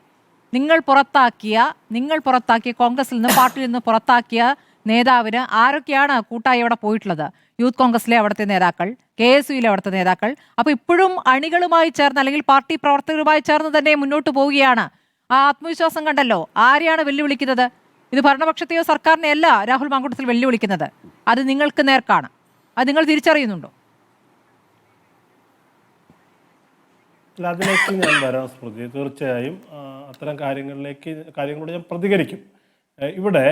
B: നിങ്ങൾ പുറത്താക്കിയ കോൺഗ്രസിൽ നിന്ന്, പാർട്ടിയിൽ നിന്ന് പുറത്താക്കിയ നേതാവിന് ആരൊക്കെയാണ് കൂട്ടായി അവിടെ പോയിട്ടുള്ളത്? യൂത്ത് കോൺഗ്രസിലെ അവിടുത്തെ നേതാക്കൾ, KSUയിലെ അവിടുത്തെ നേതാക്കൾ. അപ്പോൾ ഇപ്പോഴും അണികളുമായി ചേർന്ന്, അല്ലെങ്കിൽ പാർട്ടി പ്രവർത്തകരുമായി ചേർന്ന് തന്നെ മുന്നോട്ട് പോവുകയാണ്. ആ ആത്മവിശ്വാസം കണ്ടല്ലോ. ആരെയാണ് വെല്ലുവിളിക്കുന്നത്? ഇത് ഭരണപക്ഷത്തെയോ സർക്കാരിനെ അല്ല രാഹുൽ മാങ്കൂട്ടത്തിൽ വെല്ലുവിളിക്കുന്നത്. അത് നിങ്ങൾക്ക് നേർക്കാണ്. അത് നിങ്ങൾ തിരിച്ചറിയുന്നുണ്ടോ?
C: അല്ല, അതിലേക്ക് ഞാൻ വരാം സ്മൃതി. തീർച്ചയായും അത്തരം കാര്യങ്ങളോട് ഞാൻ പ്രതികരിക്കും. ഇവിടെ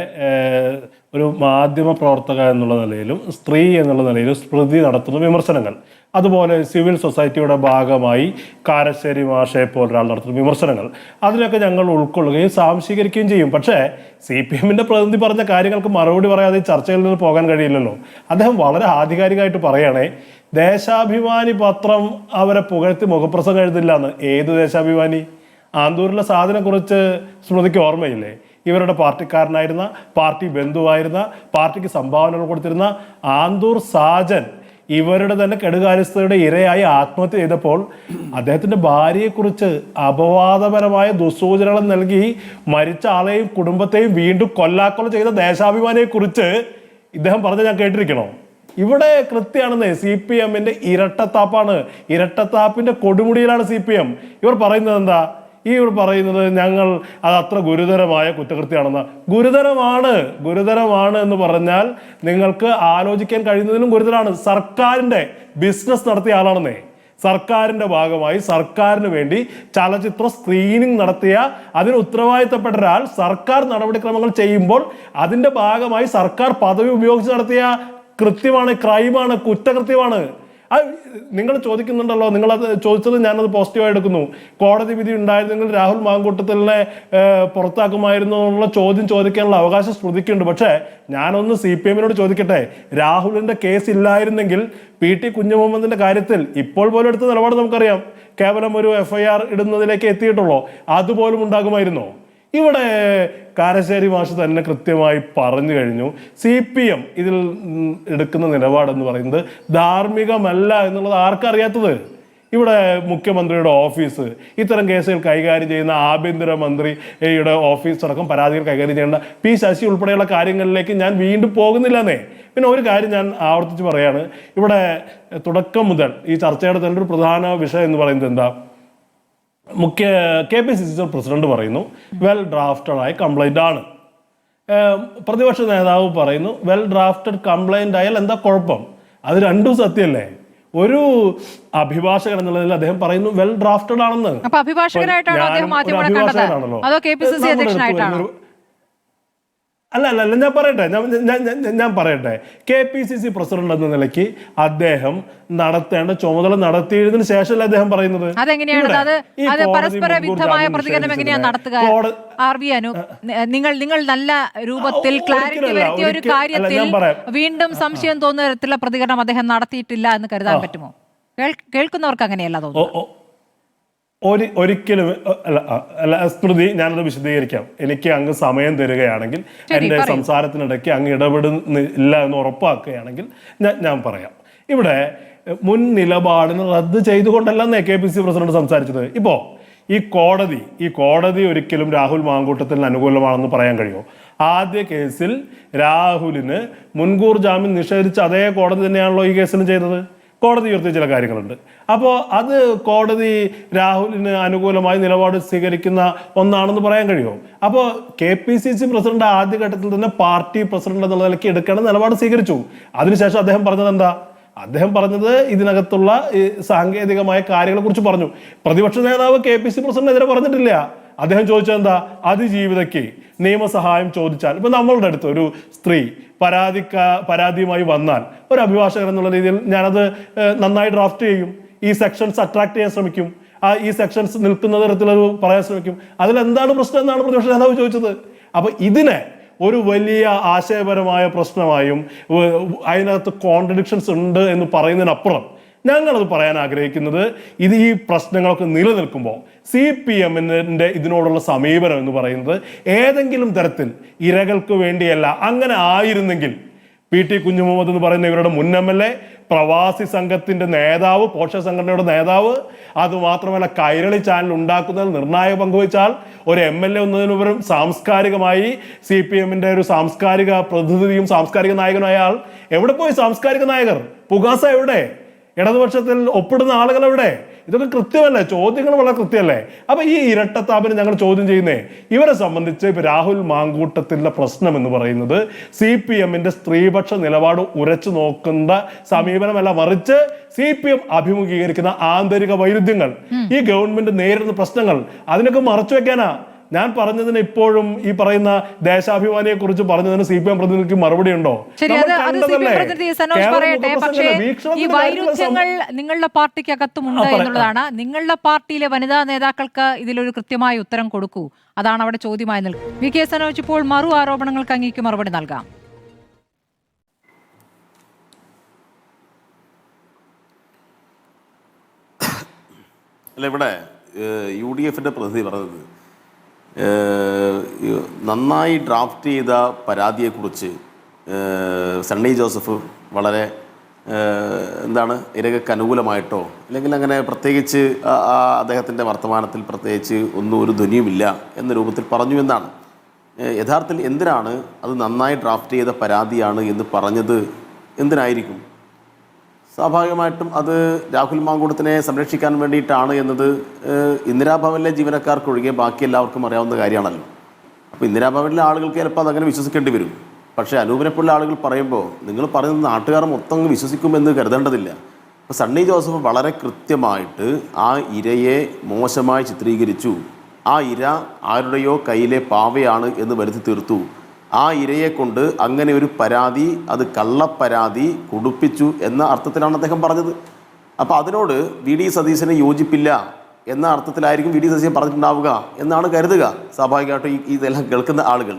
C: ഒരു മാധ്യമ പ്രവർത്തക എന്നുള്ള നിലയിലും സ്ത്രീ എന്നുള്ള നിലയിലും സ്മൃതി നടത്തുന്ന വിമർശനങ്ങൾ, അതുപോലെ സിവിൽ സൊസൈറ്റിയുടെ ഭാഗമായി കാരശ്ശേരി മാഷയെ പോലൊരാൾ നടത്തുന്ന വിമർശനങ്ങൾ, അതിനൊക്കെ ഞങ്ങൾ ഉൾക്കൊള്ളുകയും സാംശീകരിക്കുകയും ചെയ്യും. പക്ഷേ CPM-ന്റെ പ്രതിനിധി പറഞ്ഞ കാര്യങ്ങൾക്ക് മറുപടി പറയാതെ ചർച്ചയിൽ നിന്ന് പോകാൻ കഴിയില്ലല്ലോ. അദ്ദേഹം വളരെ ആധികാരികമായിട്ട് പറയുകയാണേ, ദേശാഭിമാനി പത്രം അവരെ പുകഴ്ത്തി മുഖപ്രസംഗം എഴുതില്ല എന്ന്. ഏത് ദേശാഭിമാനി? ആന്തൂരിലെ സാധനത്തെക്കുറിച്ച് സ്മൃതിക്ക് ഓർമ്മയില്ലേ? ഇവരുടെ പാർട്ടിക്കാരനായിരുന്ന, പാർട്ടി ബന്ധുവായിരുന്ന, പാർട്ടിക്ക് സംഭാവനകൾ കൊടുത്തിരുന്ന ആന്തൂർ സാജൻ ഇവരുടെ തന്നെ കെടുകാര്യസ്ഥതയുടെ ഇരയായി ആത്മഹത്യ ചെയ്തപ്പോൾ അദ്ദേഹത്തിന്റെ ഭാര്യയെക്കുറിച്ച് അപവാദപരമായ ദുസ്സൂചനകൾ നൽകി മരിച്ച ആളെയും കുടുംബത്തെയും വീണ്ടും കൊല്ലാക്കൊല ചെയ്ത ദേശാഭിമാനിയെ കുറിച്ച് ഇദ്ദേഹം പറഞ്ഞ് ഞാൻ കേട്ടിരിക്കണോ? ഇവിടെ കൃത്യമാണെന്ന്. CPM-ന്റെ ഇരട്ടത്താപ്പാണ്. ഇരട്ടത്താപ്പിന്റെ കൊടുമുടിയിലാണ് CPM. ഇവർ പറയുന്നത് എന്താ? ഇവർ പറയുന്നത് ഞങ്ങൾ അത് അത്ര ഗുരുതരമായ കുറ്റകൃത്യമാണെന്ന്. ഗുരുതരമാണ് എന്ന് പറഞ്ഞാൽ നിങ്ങൾക്ക് ആലോചിക്കാൻ കഴിയുന്നതിലും ഗുരുതരമാണ്. സർക്കാരിന്റെ ബിസിനസ് നടത്തിയ ആളാണെന്നേ. സർക്കാരിന്റെ ഭാഗമായി സർക്കാരിന് വേണ്ടി ചലച്ചിത്ര സ്ക്രീനിങ് നടത്തിയ, അതിന് ഉത്തരവാദിത്തപ്പെട്ട ഒരാൾ സർക്കാർ നടപടിക്രമങ്ങൾ ചെയ്യുമ്പോൾ അതിന്റെ ഭാഗമായി സർക്കാർ പദവി ഉപയോഗിച്ച് നടത്തിയ കൃത്യമാണ്, ക്രൈമാണ്, കുറ്റകൃത്യമാണ്. നിങ്ങൾ ചോദിക്കുന്നുണ്ടല്ലോ, നിങ്ങളത് ചോദിച്ചത് ഞാനത് പോസിറ്റീവായി എടുക്കുന്നു. കോടതി വിധി ഉണ്ടായിരുന്നെങ്കിൽ രാഹുൽ മാങ്കൂട്ടത്തിലിനെ പുറത്താക്കുമായിരുന്നു എന്നുള്ള ചോദ്യം ചോദിക്കാനുള്ള അവകാശം സ്മൃതിക്കുന്നുണ്ട്. പക്ഷേ ഞാനൊന്ന് CPM-നോട് ചോദിക്കട്ടെ, രാഹുലിന്റെ കേസ് ഇല്ലായിരുന്നെങ്കിൽ PT കുഞ്ഞുമുഹമ്മദിന്റെ കാര്യത്തിൽ ഇപ്പോൾ പോലും എടുത്ത നിലപാട് നമുക്കറിയാം. കേവലം ഒരു FIR ഇടുന്നതിലേക്ക് എത്തിയിട്ടുള്ളൂ. അതുപോലും ഉണ്ടാകുമായിരുന്നോ? ഇവിടെ കാരശ്ശേരി മാഷ് തന്നെ കൃത്യമായി പറഞ്ഞു കഴിഞ്ഞു. CPM ഇതിൽ എടുക്കുന്ന നിലപാടെന്ന് പറയുന്നത് ധാർമ്മികമല്ല എന്നുള്ളത് ആർക്കറിയാത്തത്? ഇവിടെ മുഖ്യമന്ത്രിയുടെ ഓഫീസ്, ഇത്തരം കേസുകൾ കൈകാര്യം ചെയ്യുന്ന ആഭ്യന്തരമന്ത്രിയുടെ ഓഫീസ് അടക്കം പരാതികൾ കൈകാര്യം ചെയ്യേണ്ട P ശശി ഉൾപ്പെടെയുള്ള കാര്യങ്ങളിലേക്ക് ഞാൻ വീണ്ടും പോകുന്നില്ലെന്നേ. പിന്നെ ഒരു കാര്യം ഞാൻ ആവർത്തിച്ച് പറയാണ്, ഇവിടെ തുടക്കം മുതൽ ഈ ചർച്ചയുടെ തന്നെ ഒരു പ്രധാന വിഷയം എന്ന് പറയുന്നത് എന്താ? KPCC പ്രസിഡന്റ് പറയുന്നു വെൽ ഡ്രാഫ്റ്റഡ് ആയ കംപ്ലൈന്റ് ആണ്. പ്രതിപക്ഷ നേതാവ് പറയുന്നു വെൽ ഡ്രാഫ്റ്റഡ് കംപ്ലൈന്റ് ആയാൽ എന്താ കുഴപ്പം? അത് രണ്ടും സത്യമല്ലേ? ഒരു അഭിഭാഷകൻ എന്നുള്ളതിൽ അദ്ദേഹം പറയുന്നു വെൽ ഡ്രാഫ്റ്റഡ് ആണെന്ന്. അല്ല ഞാൻ പറയട്ടെ KPCC പ്രസിഡന്റ് എന്ന നിലയ്ക്ക് അദ്ദേഹം നടത്തേണ്ട ചുമതല നടത്തിയതിനു ശേഷമല്ലേ അദ്ദേഹം പറയുന്നത്?
B: നിങ്ങൾ നല്ല രൂപത്തിൽ ക്ലാരിറ്റി വരുത്തിയ ഒരു കാര്യത്തിൽ വീണ്ടും സംശയം തോന്നുന്ന തരത്തിലുള്ള പ്രതികരണം അദ്ദേഹം നടത്തിയിട്ടില്ല എന്ന് കരുതാൻ പറ്റുമോ? കേൾക്കുന്നവർക്ക് അങ്ങനെയല്ല തോന്നുന്നു.
C: ഒരിക്കലും അല്ല സ്മൃതി, ഞാനത് വിശദീകരിക്കാം. എനിക്ക് അങ്ങ് സമയം തരികയാണെങ്കിൽ, എൻ്റെ സംസാരത്തിനിടയ്ക്ക് അങ്ങ് ഇടപെടുന്നില്ല എന്ന് ഉറപ്പാക്കുകയാണെങ്കിൽ ഞാൻ പറയാം. ഇവിടെ മുൻ നിലപാടിന് റദ്ദ് ചെയ്തുകൊണ്ടല്ലെന്നേ KPCC പ്രസിഡന്റ് സംസാരിച്ചത്. ഇപ്പോൾ ഈ കോടതി ഒരിക്കലും രാഹുൽ മാങ്കൂട്ടത്തിന് അനുകൂലമാണെന്ന് പറയാൻ കഴിയുമോ? ആദ്യ കേസിൽ രാഹുലിന് മുൻകൂർ ജാമ്യം നിഷേധിച്ച അതേ കോടതി തന്നെയാണല്ലോ ഈ കേസിന് ചെയ്തത്. കോടതി ഉയർത്തിയ ചില കാര്യങ്ങളുണ്ട്. അപ്പോൾ അത് കോടതി രാഹുലിന് അനുകൂലമായി നിലപാട് സ്വീകരിക്കുന്ന ഒന്നാണെന്ന് പറയാൻ കഴിയുമോ? അപ്പോൾ KPCC പ്രസിഡന്റ് ആദ്യഘട്ടത്തിൽ തന്നെ പാർട്ടി പ്രസിഡന്റ് എന്നുള്ള നിലയ്ക്ക് എടുക്കേണ്ട നിലപാട് സ്വീകരിച്ചു. അതിനുശേഷം അദ്ദേഹം പറഞ്ഞത് എന്താ? അദ്ദേഹം പറഞ്ഞത് ഇതിനകത്തുള്ള സാങ്കേതികമായ കാര്യങ്ങളെ കുറിച്ച് പറഞ്ഞു. പ്രതിപക്ഷ നേതാവ് KPCC പ്രസിഡന്റിനെതിരെ പറഞ്ഞിട്ടില്ല. അദ്ദേഹം ചോദിച്ചത് എന്താ? അതിജീവിതയ്ക്ക് നിയമസഹായം ചോദിച്ചാൽ, ഇപ്പൊ നമ്മളുടെ അടുത്ത് ഒരു സ്ത്രീ പരാതിയുമായി വന്നാൽ ഒരു അഭിഭാഷകൻ എന്നുള്ള രീതിയിൽ ഞാനത് നന്നായി ഡ്രാഫ്റ്റ് ചെയ്യും. ഈ സെക്ഷൻസ് അട്രാക്ട് ചെയ്യാൻ ശ്രമിക്കും. ഈ സെക്ഷൻസ് നിൽക്കുന്ന തരത്തിലത് പറയാൻ ശ്രമിക്കും. അതിലെന്താണ് പ്രശ്നം എന്നാണ് പ്രതിപക്ഷ നേതാവ് ചോദിച്ചത്. അപ്പൊ ഇതിനെ ഒരു വലിയ ആശയപരമായ പ്രശ്നമായും അതിനകത്ത് കോൺട്രഡിക്ഷൻസ് ഉണ്ട് എന്ന് പറയുന്നതിനപ്പുറം ഞങ്ങളത് പറയാൻ ആഗ്രഹിക്കുന്നത്, ഈ പ്രശ്നങ്ങളൊക്കെ നിലനിൽക്കുമ്പോൾ CPM-ന്റെ ഇതിനോടുള്ള സമീപനം എന്ന് പറയുന്നത് ഏതെങ്കിലും തരത്തിൽ ഇരകൾക്ക് വേണ്ടിയല്ല. അങ്ങനെ ആയിരുന്നെങ്കിൽ PT കുഞ്ഞുമുഹമ്മദ് എന്ന് പറയുന്ന ഇവരുടെ മുൻ MLA, പ്രവാസി സംഘത്തിന്റെ നേതാവ്, പോഷക സംഘടനയുടെ നേതാവ്, അതുമാത്രമല്ല കൈരളി ചാനൽ ഉണ്ടാക്കുന്നതിൽ നിർണായക പങ്കുവച്ചാൽ ഒരു MLA ഒന്നതിനുപരം സാംസ്കാരികമായി CPM-ന്റെ ഒരു സാംസ്കാരിക പ്രതിനിധിയും സാംസ്കാരിക നായകനുമായ ആൾ എവിടെ പോയി? സാംസ്കാരിക നായകർ പുകാസ എവിടെ? ഇടതുപക്ഷത്തിൽ ഒപ്പിടുന്ന ആളുകൾ എവിടെ? ഇതൊക്കെ കൃത്യമല്ലേ? ചോദ്യങ്ങൾ വളരെ കൃത്യമല്ലേ? അപ്പൊ ഈ ഇരട്ടത്താപ്പിന് ഞങ്ങൾ ചോദ്യം ചെയ്യുന്നേ, ഇവരെ സംബന്ധിച്ച് ഇപ്പൊ രാഹുൽ മാങ്കൂട്ടത്തിന്റെ പ്രശ്നം എന്ന് പറയുന്നത് CPM-ന്റെ സ്ത്രീപക്ഷ നിലപാട് ഉരച്ചു നോക്കുന്ന സമീപനമല്ല, മറിച്ച് CPM അഭിമുഖീകരിക്കുന്ന ആന്തരിക വൈരുദ്ധ്യങ്ങൾ, ഈ ഗവൺമെന്റ് നേരിടുന്ന പ്രശ്നങ്ങൾ, അതിനൊക്കെ മറച്ചു വെക്കാനാ. ഞാൻ പറഞ്ഞതിന് ഇപ്പോഴും ഈ പറയുന്ന ദേശാഭിമാനിയെ കുറിച്ച് പറഞ്ഞതിന് CPM പ്രതിനിധിക്ക് മറുപടി ഉണ്ടോ?
B: ശരി, അത് CPM പ്രതിനിധി സനോജ് പറയട്ടെ. പക്ഷേ ഈ വൈരുദ്ധ്യങ്ങൾ നിങ്ങളുടെ പാർട്ടിക്കകത്തുമുണ്ട് എന്നുള്ളതാണ്. നിങ്ങളുടെ പാർട്ടിയിലെ വനിതാ നേതാക്കൾക്ക് ഇതിലൊരു കൃത്യമായ ഉത്തരം കൊടുക്കൂ. അതാണ് അവിടെ ചോദ്യമായി നിൽക്കുന്നത്. VK സനോജ്, ഇപ്പോൾ മറു ആരോപണങ്ങൾക്ക് അങ്ങേക്ക് മറുപടി നൽകാം.
D: അല്ല, ഇവിടെ UDFന്റെ പ്രതിനിധി പറഞ്ഞത് നന്നായി ഡ്രാഫ്റ്റ് ചെയ്ത പരാതിയെക്കുറിച്ച് സണ്ണി ജോസഫ് വളരെ ഇരകൾക്ക് അനുകൂലമായിട്ടോ അല്ലെങ്കിൽ അങ്ങനെ പ്രത്യേകിച്ച് അദ്ദേഹത്തിൻ്റെ വർത്തമാനത്തിൽ പ്രത്യേകിച്ച് ഒന്നും ഒരു ധ്വനിയുമില്ല എന്ന രൂപത്തിൽ പറഞ്ഞു എന്നാണ്. യഥാർത്ഥത്തിൽ എന്തിനാണ് അത് നന്നായി ഡ്രാഫ്റ്റ് ചെയ്ത പരാതിയാണ് എന്ന് പറഞ്ഞത്? എന്തിനായിരിക്കും? സ്വാഭാവികമായിട്ടും അത് രാഹുൽ മാങ്കൂട്ടത്തിനെ സംരക്ഷിക്കാൻ വേണ്ടിയിട്ടാണ് എന്നത് ഇന്ദിരാഭവനിലെ ജീവനക്കാർക്കൊഴികെ ബാക്കി എല്ലാവർക്കും അറിയാവുന്ന കാര്യമാണല്ലോ. അപ്പോൾ ഇന്ദിരാഭവനിലെ ആളുകൾക്ക് ചിലപ്പോൾ അതങ്ങനെ വിശ്വസിക്കേണ്ടി വരും. പക്ഷേ അനൂപിനെപ്പോലുള്ള ആളുകൾ പറയുമ്പോൾ നിങ്ങൾ പറയുന്നത് നാട്ടുകാർ മൊത്തം വിശ്വസിക്കുമെന്ന് കരുതേണ്ടതില്ല. അപ്പോൾ സണ്ണി ജോസഫ് വളരെ കൃത്യമായിട്ട് ആ ഇരയെ മോശമായി ചിത്രീകരിച്ചു. ആ ഇര ആരുടെയോ കയ്യിലെ പാവയാണ് എന്ന് വരുത്തി തീർത്തു. ആ ഇരയെ കൊണ്ട് അങ്ങനെ ഒരു പരാതി, അത് കള്ളപ്പരാതി കൊടുപ്പിച്ചു എന്ന അർത്ഥത്തിലാണ് അദ്ദേഹം പറഞ്ഞത്. അപ്പോൾ അതിനോട് VD സതീശന് യോജിപ്പില്ല എന്ന അർത്ഥത്തിലായിരിക്കും VD സതീശൻ പറഞ്ഞിട്ടുണ്ടാവുക എന്നാണ് കരുതുക. സ്വാഭാവികമായിട്ടും ഇതെല്ലാം കേൾക്കുന്ന ആളുകൾ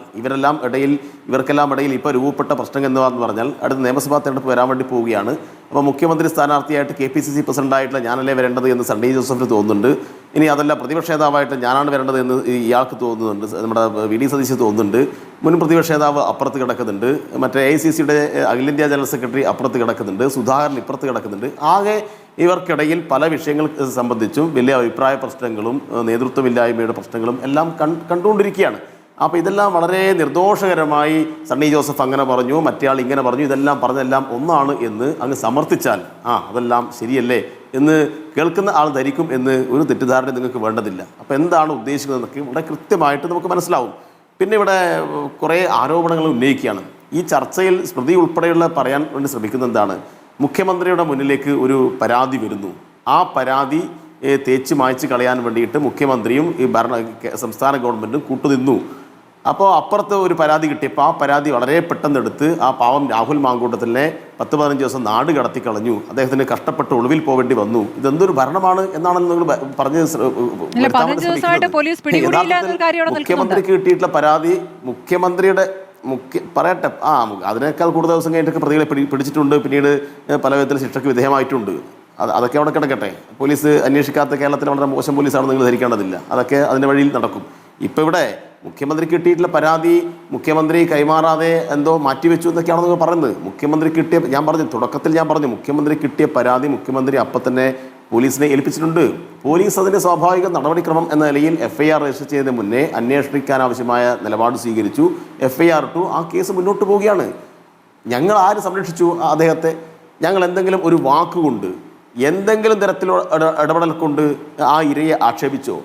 D: ഇവർക്കെല്ലാം ഇടയിൽ ഇപ്പോൾ രൂപപ്പെട്ട പ്രശ്നം എന്ന് പറഞ്ഞാൽ അടുത്ത നിയമസഭാ തെരഞ്ഞെടുപ്പ് വരാൻ വേണ്ടി പോവുകയാണ്. അപ്പോൾ മുഖ്യമന്ത്രി സ്ഥാനാർത്ഥിയായിട്ട് KPCC പ്രസിഡന്റായിട്ടുള്ള ഞാനല്ലേ വരേണ്ടത് എന്ന് സണ്ണി ജോസഫിന് തോന്നുന്നുണ്ട്. ഇനി അതല്ല പ്രതിപക്ഷ നേതാവായിട്ട് ഞാനാണ് വരേണ്ടത് എന്ന് ഇയാൾക്ക് തോന്നുന്നുണ്ട്, നമ്മുടെ VD സതീശന് തോന്നുന്നുണ്ട്. മുൻ പ്രതിപക്ഷ നേതാവ് അപ്പുറത്ത് കിടക്കുന്നുണ്ട്, മറ്റേ AICCയുടെ അഖിലേന്ത്യാ ജനറൽ സെക്രട്ടറി അപ്പുറത്ത് കിടക്കുന്നുണ്ട്, സുധാകരൻ ഇപ്പുറത്ത് കിടക്കുന്നുണ്ട്. ആകെ ഇവർക്കിടയിൽ പല വിഷയങ്ങൾ സംബന്ധിച്ചും വലിയ അഭിപ്രായ പ്രശ്നങ്ങളും നേതൃത്വമില്ലായ്മയുടെ പ്രശ്നങ്ങളും എല്ലാം കണ്ടുകൊണ്ടിരിക്കുകയാണ്. അപ്പോൾ ഇതെല്ലാം വളരെ നിർദോഷകരമായി സണ്ണി ജോസഫ് അങ്ങനെ പറഞ്ഞു, മറ്റേയാൾ ഇങ്ങനെ പറഞ്ഞു, ഇതെല്ലാം പറഞ്ഞതെല്ലാം ഒന്നാണ് എന്ന് അങ്ങ് സമർത്ഥിച്ചാൽ അതെല്ലാം ശരിയല്ലേ എന്ന് കേൾക്കുന്ന ആൾ ധരിക്കും എന്ന് ഒരു തെറ്റിദ്ധാരണ നിങ്ങൾക്ക് വേണ്ടതില്ല. അപ്പോൾ എന്താണ് ഉദ്ദേശിക്കുന്നതെന്നൊക്കെ ഇവിടെ കൃത്യമായിട്ട് നമുക്ക് മനസ്സിലാവും. പിന്നെ ഇവിടെ കുറേ ആരോപണങ്ങൾ ഉന്നയിക്കുകയാണ്. ഈ ചർച്ചയിൽ സ്മൃതി ഉൾപ്പെടെയുള്ള പറയാൻ വേണ്ടി ശ്രമിക്കുന്നത് എന്താണ്? മുഖ്യമന്ത്രിയുടെ മുന്നിലേക്ക് ഒരു പരാതി വരുന്നു. ആ പരാതി തേച്ച് മായ്ച്ച് കളയാൻ വേണ്ടിയിട്ട് മുഖ്യമന്ത്രിയും ഈ സംസ്ഥാന ഗവൺമെൻറ്റും കൂട്ടുനിന്നു. അപ്പോൾ അപ്പുറത്ത് ഒരു പരാതി കിട്ടിയപ്പോൾ ആ പരാതി വളരെ പെട്ടെന്നെടുത്ത് ആ പാവം രാഹുൽ മാങ്കൂട്ടത്തിനെ 10-15 ദിവസം നാട് കടത്തിക്കളഞ്ഞു. അദ്ദേഹത്തിന് കഷ്ടപ്പെട്ട് ഒളിവിൽ പോവേണ്ടി വന്നു. ഇതെന്തൊരു ഭരണമാണ് എന്നാണ് നിങ്ങൾ പറഞ്ഞത്. മുഖ്യമന്ത്രിക്ക് കിട്ടിയിട്ടുള്ള പരാതി പറയട്ടെ, അതിനേക്കാൾ കൂടുതൽ ദിവസം കഴിഞ്ഞിട്ടൊക്കെ പ്രതികളെ പിടിച്ചിട്ടുണ്ട്, പിന്നീട് പല വിധത്തിൽ ശിക്ഷയ്ക്ക് വിധേയമായിട്ടുണ്ട്. അതൊക്കെ അവിടെ കിടക്കട്ടെ. പോലീസ് അന്വേഷിക്കാത്ത കേരളത്തിൽ വളരെ മോശം പോലീസാണ് നിങ്ങൾ ധരിക്കേണ്ടതില്ല. അതൊക്കെ അതിൻ്റെ വഴിയിൽ നടക്കും. ഇപ്പോൾ ഇവിടെ മുഖ്യമന്ത്രിക്ക് കിട്ടിയിട്ടുള്ള പരാതി മുഖ്യമന്ത്രി കൈമാറാതെ എന്തോ മാറ്റിവെച്ചു എന്നൊക്കെയാണ് നിങ്ങൾ പറയുന്നത്. മുഖ്യമന്ത്രി കിട്ടിയ തുടക്കത്തിൽ ഞാൻ പറഞ്ഞു മുഖ്യമന്ത്രി കിട്ടിയ പരാതി മുഖ്യമന്ത്രി അപ്പം തന്നെ പോലീസിനെ ഏൽപ്പിച്ചിട്ടുണ്ട്. പോലീസ് അതിൻ്റെ സ്വാഭാവിക നടപടിക്രമം എന്ന നിലയിൽ FIR രജിസ്റ്റർ ചെയ്തതിന് മുന്നേ അന്വേഷിക്കാൻ ആവശ്യമായ നിലപാട് സ്വീകരിച്ചു. FIR ഇട്ടു. ആ കേസ് മുന്നോട്ട് പോവുകയാണ്. ഞങ്ങൾ ആര് സംരക്ഷിച്ചു അദ്ദേഹത്തെ? ഞങ്ങൾ എന്തെങ്കിലും ഒരു വാക്കുകൊണ്ട് എന്തെങ്കിലും തരത്തിലുള്ള ഇടപെടൽ കൊണ്ട് ആ ഇരയെ ആക്ഷേപിച്ചോ?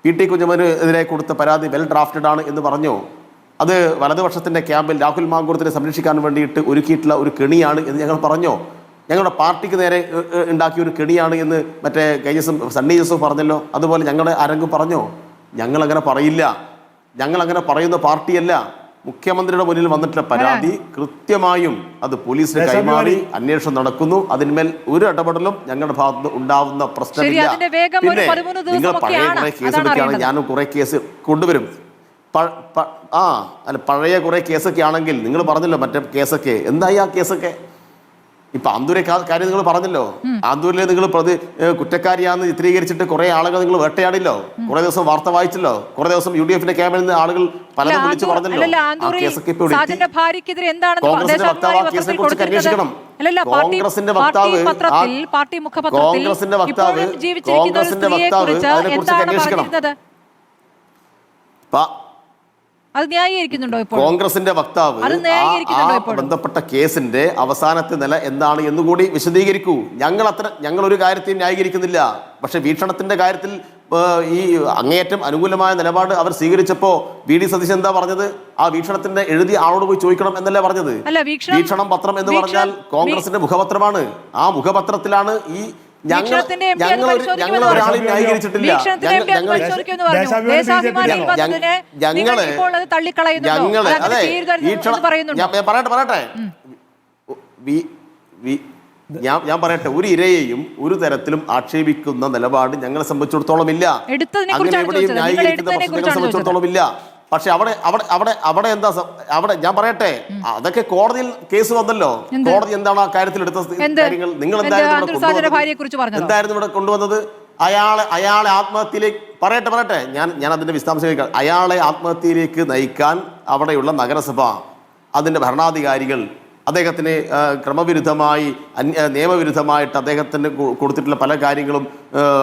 D: PT കുഞ്ഞമ്മനെതിരെ കൊടുത്ത പരാതി വെൽ ഡ്രാഫ്റ്റഡ് ആണ് എന്ന് പറഞ്ഞോ? അത് വലതുപക്ഷത്തിൻ്റെ ക്യാമ്പിൽ രാഹുൽ മാങ്കൂട്ടത്തിനെ സംരക്ഷിക്കാൻ വേണ്ടിയിട്ട് ഒരുക്കിയിട്ടുള്ള ഒരു കെണിയാണ് എന്ന് ഞങ്ങൾ പറഞ്ഞോ? ഞങ്ങളുടെ പാർട്ടിക്ക് നേരെ ഉണ്ടാക്കിയ ഒരു കെണിയാണ് എന്ന് മറ്റേ സണ്ണി ജോസഫ് പറഞ്ഞല്ലോ. അതുപോലെ ഞങ്ങളുടെ ആരെങ്കിലും പറഞ്ഞോ? ഞങ്ങളങ്ങനെ പറയില്ല. ഞങ്ങളങ്ങനെ പറയുന്ന പാർട്ടിയല്ല. മുഖ്യമന്ത്രിയുടെ മുന്നിൽ വന്നിട്ടുള്ള പരാതി കൃത്യമായും അത് പോലീസിന് കൈമാറി അന്വേഷണം നടക്കുന്നു. അതിന്മേൽ ഒരു ഇടപെടലും ഞങ്ങളുടെ ഭാഗത്ത് ഉണ്ടാവുന്ന പ്രശ്നമില്ല. പിന്നെ നിങ്ങൾ പഴയ കുറെ കേസ് എടുക്കുകയാണ്, ഞാനും കുറെ കേസ് കൊണ്ടുവരും. പഴയ കുറെ കേസൊക്കെ ആണെങ്കിൽ നിങ്ങൾ പറഞ്ഞല്ലോ മറ്റേ കേസൊക്കെ എന്തായി? ആ കേസൊക്കെ ഇപ്പൊ ആന്തൂരെ കാര്യം നിങ്ങൾ പറഞ്ഞല്ലോ. ആന്തൂരിലെ നിങ്ങൾ കുറ്റക്കാരിയാന്ന് ചിത്രീകരിച്ചിട്ട് കുറെ ആളുകൾ നിങ്ങൾ വേട്ടയാടില്ലോ. കുറെ ദിവസം വാർത്ത വായിച്ചല്ലോ. കുറെ ദിവസം UDFന്റെ ക്യാമ്പിൽ നിന്ന് ആളുകൾ പലതും വിളിച്ചു പറഞ്ഞല്ലോ. ആ കേസൊക്കെ ഇപ്പൊ കോൺഗ്രസിന്റെ വക്താവ് ആ കേസിനെ കുറിച്ച് അന്വേഷിക്കണം. കോൺഗ്രസിന്റെ വക്താവ് അതിനെ കുറിച്ച് അന്വേഷിക്കണം.
B: അത് ന്യായീകരിക്കുന്നുണ്ടോ ഇപ്പോൾ?
D: കോൺഗ്രസിന്റെ വക്താവ് ബന്ധപ്പെട്ട കേസിന്റെ അവസാനത്തെ നില എന്താണ് എന്നുകൂടി വിശദീകരിക്കൂ. ഞങ്ങൾ ഒരു കാര്യത്തെയും ന്യായീകരിക്കുന്നില്ല. പക്ഷെ വീക്ഷണത്തിന്റെ കാര്യത്തിൽ ഈ അങ്ങേയറ്റം അനുകൂലമായ നിലപാട് അവർ സ്വീകരിച്ചപ്പോൾ VD സതീശൻ എന്താ പറഞ്ഞത്? ആ വീക്ഷണത്തിന്റെ എഴുതി ആളോട് പോയി ചോദിക്കണം എന്നല്ലേ പറഞ്ഞത്? വീക്ഷണം പത്രം എന്ന് പറഞ്ഞാൽ കോൺഗ്രസിന്റെ മുഖപത്രമാണ്. ആ മുഖപത്രത്തിലാണ് ഈ
B: വീക്ഷണത്തിന്റെ MP അത് പരിശോധിക്കുമെന്ന്
D: ഒരാളെ
B: പറഞ്ഞു.
D: ന്യായീകരിച്ചിട്ടില്ല.
B: വീക്ഷണത്തിന്റെ MP അത് പരിശോധിക്കുമെന്ന് പറഞ്ഞു.
C: ദേശാഭിമാനി
B: ദേശാഭിമാനി
C: BJP
B: പദ്ധതിനെ നിങ്ങൾ ഇപ്പോൾ അത് തള്ളിക്കളയുന്നുണ്ടോ? അതങ്ങനെ ചെയ്യരുതെന്ന് പറയുന്നുണ്ടോ?
D: പറയട്ടെ ഞാൻ പറയട്ടെ, ഒരു ഇരയെയും ഒരു തരത്തിലും ആക്ഷേപിക്കുന്ന നിലപാട് ഞങ്ങളെ സംബന്ധിച്ചിടത്തോളം ഇല്ല. അങ്ങനെ എവിടെയും ന്യായീകരിക്കുന്ന പ്രശ്നങ്ങളെ സംബന്ധിച്ചിടത്തോളം ഇല്ല. പക്ഷെ അവിടെ എന്താ അവിടെ ഞാൻ പറയട്ടെ, അതൊക്കെ കോടതിയിൽ കേസ് വന്നല്ലോ. കോടതി എന്താണ് ആ കാര്യത്തിൽ എടുത്ത കാര്യങ്ങൾ? നിങ്ങൾ എന്തായിരുന്നു ഇവിടെ കൊണ്ടുവന്നത്? അയാളെ ആത്മഹത്യയിലേക്ക് പറയട്ടെ ഞാൻ അതിന്റെ വിശദാംശങ്ങൾ. അയാളെ ആത്മഹത്യയിലേക്ക് നയിക്കാൻ അവിടെയുള്ള നഗരസഭ, അതിന്റെ ഭരണാധികാരികൾ അദ്ദേഹത്തിന് ക്രമവിരുദ്ധമായി നിയമവിരുദ്ധമായിട്ട് അദ്ദേഹത്തിന് കൊടുത്തിട്ടുള്ള പല കാര്യങ്ങളും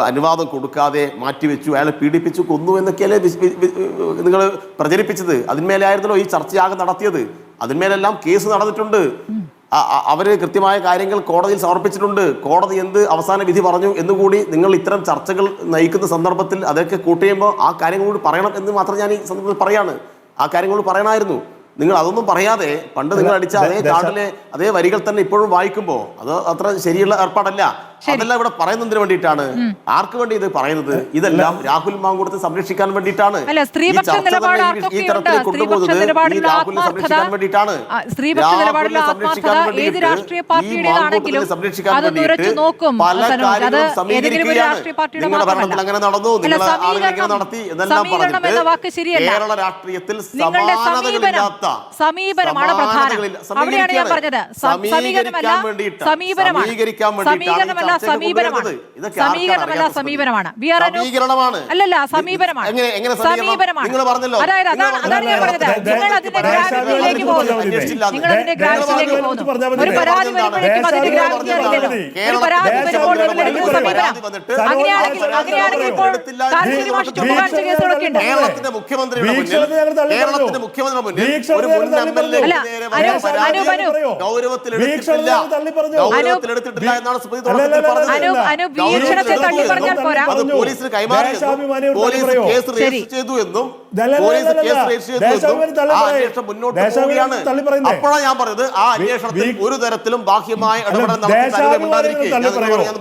D: അനുവാദം കൊടുക്കാതെ മാറ്റിവെച്ചു, അയാളെ പീഡിപ്പിച്ചു, കൊന്നു എന്നൊക്കെയല്ലേ നിങ്ങൾ പ്രചരിപ്പിച്ചത്? അതിന്മേലായിരുന്നല്ലോ ഈ ചർച്ചയാകെ നടത്തിയത്. അതിന്മേലെല്ലാം കേസ് നടന്നിട്ടുണ്ട്. അവര് കൃത്യമായ കാര്യങ്ങൾ കോടതിയിൽ സമർപ്പിച്ചിട്ടുണ്ട്. കോടതി എന്ത് അവസാന വിധി പറഞ്ഞു എന്നുകൂടി നിങ്ങൾ ഇത്തരം ചർച്ചകൾ നയിക്കുന്ന സന്ദർഭത്തിൽ അതൊക്കെ കൂട്ടിയുമ്പോൾ ആ കാര്യങ്ങളോട് പറയണം എന്ന് മാത്രം ഞാൻ ഈ സന്ദർഭത്തിൽ പറയാണ്. ആ കാര്യങ്ങളോട് പറയണമായിരുന്നു. നിങ്ങൾ അതൊന്നും പറയാതെ പണ്ട് നിങ്ങൾ അടിച്ച അതേ കാർഡിലെ അതേ വരികൾ തന്നെ ഇപ്പോഴും വായിക്കുമ്പോൾ അത് അത്ര ശരിയുള്ള ഏർപ്പാടല്ല. അതെല്ലാം ഇവിടെ പറയുന്നതിന് വേണ്ടിയിട്ടാണ്. ആർക്ക് വേണ്ടി ഇത് പറയുന്നത്? ഇതെല്ലാം രാഹുൽ മാങ്കൂട്ടത്തെ സംരക്ഷിക്കാൻ വേണ്ടിയിട്ടാണ്. ഈ തരത്തിൽ കൊണ്ടുപോകുന്നത് ഈ രാഹുലിനെ സംരക്ഷിക്കാൻ വേണ്ടിയിട്ടാണ്. രാഹുലിനെ സംരക്ഷിക്കാൻ വേണ്ടിയിട്ട് ഈ മാങ്കൂട്ടത്തെ സംരക്ഷിക്കാൻ വേണ്ടിയിട്ട് പല കാര്യങ്ങളും സമീകരിക്കുകയാണ്. നിങ്ങളുടെ ഭരണത്തിൽ അങ്ങനെ നടന്നു, നിങ്ങളുടെ ആളുകൾ ഇങ്ങനെ നടത്തി എന്നെല്ലാം പറഞ്ഞിട്ട് കേരള രാഷ്ട്രീയത്തിൽ സമാനതകളില്ലാത്ത
B: സമീപനമാണ് പ്രധാനം. അവിടെയാണ് ഞാൻ പറഞ്ഞത്. സമീകരണമല്ല സമീപനമാണ്. അല്ലല്ല, സമീപനമാണ്. അതായത് അതാണ് ഞാൻ പറഞ്ഞത്. നിങ്ങൾ അതിന്റെ ഗ്രാവിറ്റിയിലേക്ക് പോകുന്നു. ഒരു പരാതി വരുമ്പോഴേക്കും അതിന്റെ ഗ്രാവിറ്റി അറിയില്ലല്ലോ. ഒരു പരാതി വരുമ്പോൾ സമീപനം. അങ്ങനെയാണെങ്കിൽ ഇപ്പോൾ കാർഷിക മാഷ് ചൂണ്ടിക്കാണിച്ച കേസുകളൊക്കെ ഉണ്ട്.
D: കേരളത്തിന്റെ മുഖ്യമന്ത്രിയുടെ മുന്നിൽ ഒരു മുൻ MLA ഗൗരവത്തിലെടുത്തിട്ടില്ല എന്നാണ് സ്മൃതി തുടക്കത്തിൽ പറഞ്ഞത്.
B: വീക്ഷണത്തെ തള്ളി പറഞ്ഞാൽ പോരാ.
D: അത് പോലീസിന് കൈമാറിയെന്നും പോലീസ് കേസ് രജിസ്റ്റർ ചെയ്തു എന്നും ആ അന്വേഷണം മുന്നോട്ട് പോവുകയാണ്. അപ്പോഴാണ് ഞാൻ പറഞ്ഞത് ആ അന്വേഷണത്തിൽ ഒരു തരത്തിലും ബാഹ്യമായ ഇടപെടൽ നടത്തി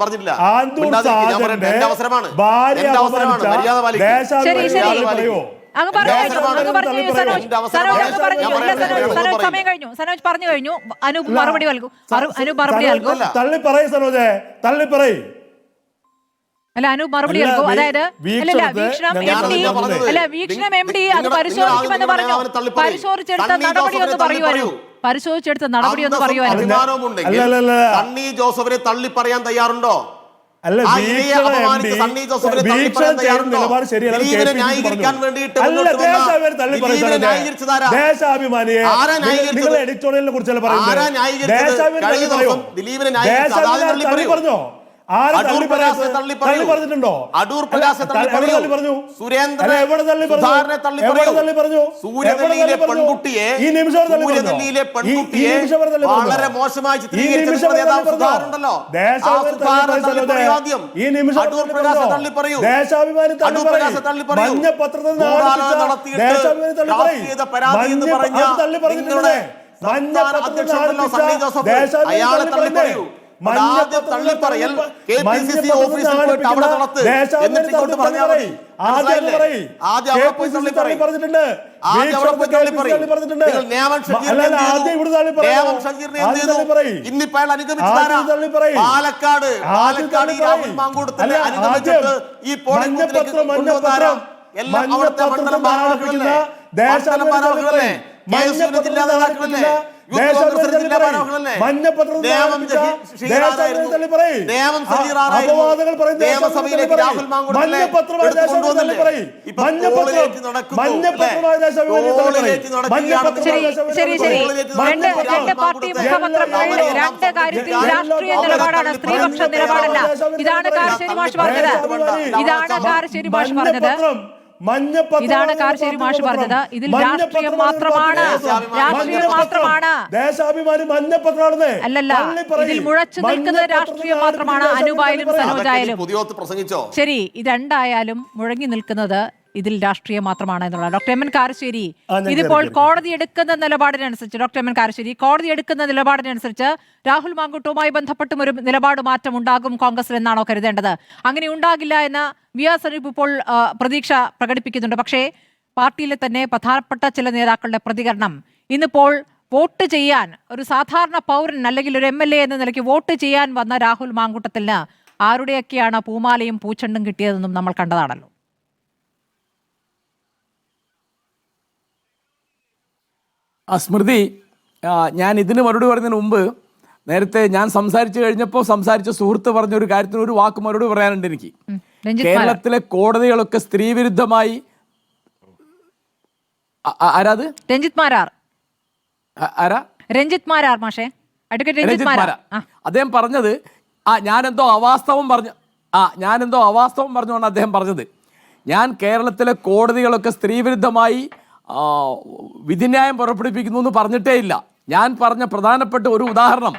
D: പറഞ്ഞിട്ടില്ല. ഞാൻ പറയട്ടെ, എന്റെ അവസരമാണ്, മര്യാദ പാലിക്കും.
B: സമയം കഴിഞ്ഞു. സനോജ് പറഞ്ഞു കഴിഞ്ഞു. അനൂപ് മറുപടി നൽകും.
C: തള്ളി പറയ് സനോജ്, തള്ളി പറയ്.
B: അല്ല, അനൂപ് മറുപടി നൽകും. അതായത് വീക്ഷണം MD അത് പരിശോധിക്കുമെന്ന് പറഞ്ഞു. പരിശോധിച്ചെടുത്ത നടപടിയൊന്ന് പറയുമായിരുന്നു.
D: സണ്ണി ജോസഫിനെ തള്ളി പറയാൻ തയ്യാറുണ്ടോ?
C: അല്ല, ദേശാഭിമാനിയെ നിങ്ങൾ എഡിറ്റോറിയലിനെ കുറിച്ചല്ല പറയുന്നത്. പറഞ്ഞോ? പറഞ്ഞിട്ടുണ്ടോ?
D: അടൂർ പ്രകാശ് പറഞ്ഞു, സുരേന്ദ്രൻ എവിടെ തള്ളി പറഞ്ഞു? സൂര്യനെല്ലിയിലെ പെൺകുട്ടിയെ വളരെ മോശമായി ചിത്രീകരിച്ച നേതാവ് സുധാകരനുണ്ടല്ലോ. അടൂർ പ്രകാശ് തള്ളി പറയൂ. അടൂർ പ്രകാശ് തള്ളി പറയൂ. നടത്തിയിട്ട് പരാതി എന്ന് പറഞ്ഞ നിങ്ങളുടെ സംസ്ഥാന അധ്യക്ഷനുണ്ടല്ലോ സണ്ണി ജോസഫ്, അയാളെ തള്ളി പറയൂ. തള്ളിപ്പറയൽ KPCC ഓഫീസിൽ പോയിട്ട് അവിടെ നടത്ത്, എന്നിട്ട് ഇങ്ങോട്ട് പറഞ്ഞാൽ മതി. പാലക്കാട് രാഹുൽ മാങ്കൂട്ടത്തിനെ അനുഗമിച്ചിട്ട് ഈ പോളിംഗ് ബൂത്തിലേക്ക് കൊണ്ടുവന്നാരാ? എല്ലാം അവിടുത്തെ മണ്ഡലം ഭാരവാഹികളല്ലേ? ജില്ലാ നേതാക്കളല്ലേ? നിയമസഭയിലേക്ക് രാഹുൽ മാങ്കൂട്ടത്തിലെ
B: രണ്ട് കാര്യത്തിൽ രാഷ്ട്രീയ നിലപാടാണ്, സ്ത്രീപക്ഷ നിലപാടല്ല. ഇതാണ് കാരശ്ശേരി മാഷ് പറഞ്ഞത്. ഇതിൽ രാഷ്ട്രീയം മാത്രമാണ്. അല്ലല്ല, ഇതിൽ മുഴച്ചു നിൽക്കുന്നത് രാഷ്ട്രീയം മാത്രമാണ്. അനുപായാലും സനോജായാലും ശരി, ഇത് രണ്ടായാലും മുഴങ്ങി നിൽക്കുന്നത് ഇതിൽ രാഷ്ട്രീയം മാത്രമാണ് എന്നുള്ളത്. ഡോക്ടർ എം എൻ കാരശ്ശേരി,
C: ഞാൻ
B: ഇതിപ്പോൾ
C: കയറി.
B: കോടതി എടുക്കുന്ന നിലപാടിനനുസരിച്ച് ഡോക്ടർ എം എൻ കാരശ്ശേരി, കോടതി എടുക്കുന്ന നിലപാടിനനുസരിച്ച് രാഹുൽ മാങ്കൂട്ടവുമായി ബന്ധപ്പെട്ടും ഒരു നിലപാട് മാറ്റം ഉണ്ടാകും കോൺഗ്രസിൽ എന്നാണോ കരുതേണ്ടത്? അങ്ങനെ ഉണ്ടാകില്ല എന്ന് വി ആർ സനൂപ് ഇപ്പോൾ പ്രതീക്ഷ പ്രകടിപ്പിക്കുന്നുണ്ട്. പക്ഷേ പാർട്ടിയിലെ തന്നെ പ്രധാനപ്പെട്ട ചില നേതാക്കളുടെ പ്രതികരണം, ഇന്നിപ്പോൾ വോട്ട് ചെയ്യാൻ ഒരു സാധാരണ പൗരൻ അല്ലെങ്കിൽ ഒരു MLA എന്ന നിലയ്ക്ക് വോട്ട് ചെയ്യാൻ വന്ന രാഹുൽ മാങ്കൂട്ടത്തിന് ആരുടെയൊക്കെയാണ് പൂമാലയും പൂച്ചെണ്ടും കിട്ടിയതെന്നും നമ്മൾ കണ്ടതാണല്ലോ.
E: സ്മൃതി, ഞാൻ ഇതിന് മറുപടി പറയുന്നതിന് മുമ്പ് നേരത്തെ ഞാൻ സംസാരിച്ചു കഴിഞ്ഞപ്പോൾ സംസാരിച്ച സുഹൃത്ത് പറഞ്ഞ ഒരു കാര്യത്തിന് ഒരു വാക്ക് മറുപടി പറയാനുണ്ട് എനിക്ക്. കേരളത്തിലെ കോടതികളൊക്കെ സ്ത്രീവിരുദ്ധമായി ആരാത്
B: രഞ്ജിത്ത് മാരാർ മാഷേ, അഡ്വക്കേറ്റ് രഞ്ജിത്ത് മാരാർ
E: അദ്ദേഹം പറഞ്ഞത് ഞാനെന്തോ അവാസ്തവം പറഞ്ഞുകൊണ്ട് അദ്ദേഹം പറഞ്ഞത്. ഞാൻ കേരളത്തിലെ കോടതികളൊക്കെ സ്ത്രീവിരുദ്ധമായി വിധിന്യായം പുറപ്പെടുവിപ്പിക്കുന്നു എന്ന് പറഞ്ഞിട്ടേ ഇല്ല. ഞാൻ പറഞ്ഞ പ്രധാനപ്പെട്ട ഒരു ഉദാഹരണം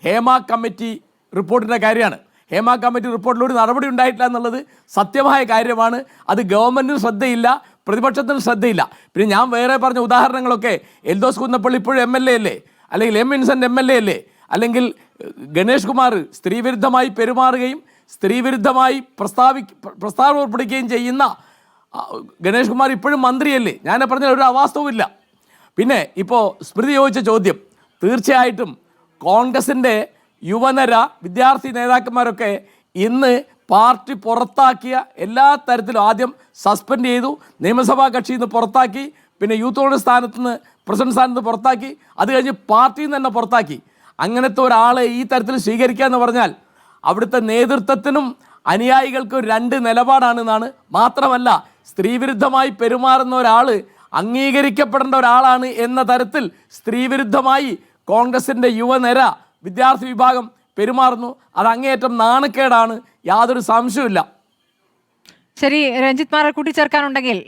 E: ഹേമ കമ്മിറ്റി റിപ്പോർട്ടിൻ്റെ കാര്യമാണ്. ഹേമ കമ്മിറ്റി റിപ്പോർട്ടിൽ ഒരു നടപടി ഉണ്ടായിട്ടില്ല എന്നുള്ളത് സത്യമായ കാര്യമാണ്. അത് ഗവൺമെൻറ്റിന് ശ്രദ്ധയില്ല, പ്രതിപക്ഷത്തിന് ശ്രദ്ധയില്ല. പിന്നെ ഞാൻ വേറെ പറഞ്ഞ ഉദാഹരണങ്ങളൊക്കെ എൽദോസ് കുന്നപ്പള്ളി ഇപ്പോഴും MLA അല്ലേ, അല്ലെങ്കിൽ M. വിൻസെൻ്റ് MLA അല്ലേ, അല്ലെങ്കിൽ ഗണേഷ് കുമാർ സ്ത്രീവിരുദ്ധമായി പെരുമാറുകയും സ്ത്രീവിരുദ്ധമായി പ്രസ്താവന പുറപ്പെടുവിക്കുകയും ചെയ്യുന്ന ഗണേഷ് കുമാർ ഇപ്പോഴും മന്ത്രിയല്ലേ. ഞാൻ പറഞ്ഞ ഒരു അവാസ്തവുമില്ല. പിന്നെ ഇപ്പോൾ സ്മൃതി ചോദിച്ച ചോദ്യം, തീർച്ചയായിട്ടും കോൺഗ്രസിൻ്റെ യുവനര വിദ്യാർത്ഥി നേതാക്കന്മാരൊക്കെ ഇന്ന് പാർട്ടി പുറത്താക്കിയ എല്ലാ തരത്തിലും ആദ്യം സസ്പെൻഡ് ചെയ്തു, നിയമസഭാ കക്ഷിയിൽ നിന്ന് പുറത്താക്കി, പിന്നെ യൂത്ത് കോൺഗ്രസ് സ്ഥാനത്ത് നിന്ന് പ്രസിഡന്റ് സ്ഥാനത്ത് നിന്ന് പുറത്താക്കി, അത് കഴിഞ്ഞ് പാർട്ടിയിൽ നിന്ന് തന്നെ പുറത്താക്കി. അങ്ങനത്തെ ഒരാളെ ഈ തരത്തിൽ സ്വീകരിക്കുക എന്ന് പറഞ്ഞാൽ അവിടുത്തെ നേതൃത്വത്തിനും അനുയായികൾക്കും രണ്ട് നിലപാടാണെന്നാണ്. മാത്രമല്ല സ്ത്രീവിരുദ്ധമായി പെരുമാറുന്ന ഒരാൾ അംഗീകരിക്കപ്പെടേണ്ട ഒരാളാണ് എന്ന തരത്തിൽ സ്ത്രീവിരുദ്ധമായി കോൺഗ്രസിൻ്റെ യുവനിര വിദ്യാർത്ഥി വിഭാഗം പെരുമാറുന്നു. അത് അങ്ങേയറ്റം നാണക്കേടാണ്, യാതൊരു സംശയവുമില്ല.
B: ശരി, രഞ്ജിത്ത് മാരാർ കൂട്ടിച്ചേർക്കാനുണ്ടെങ്കിൽ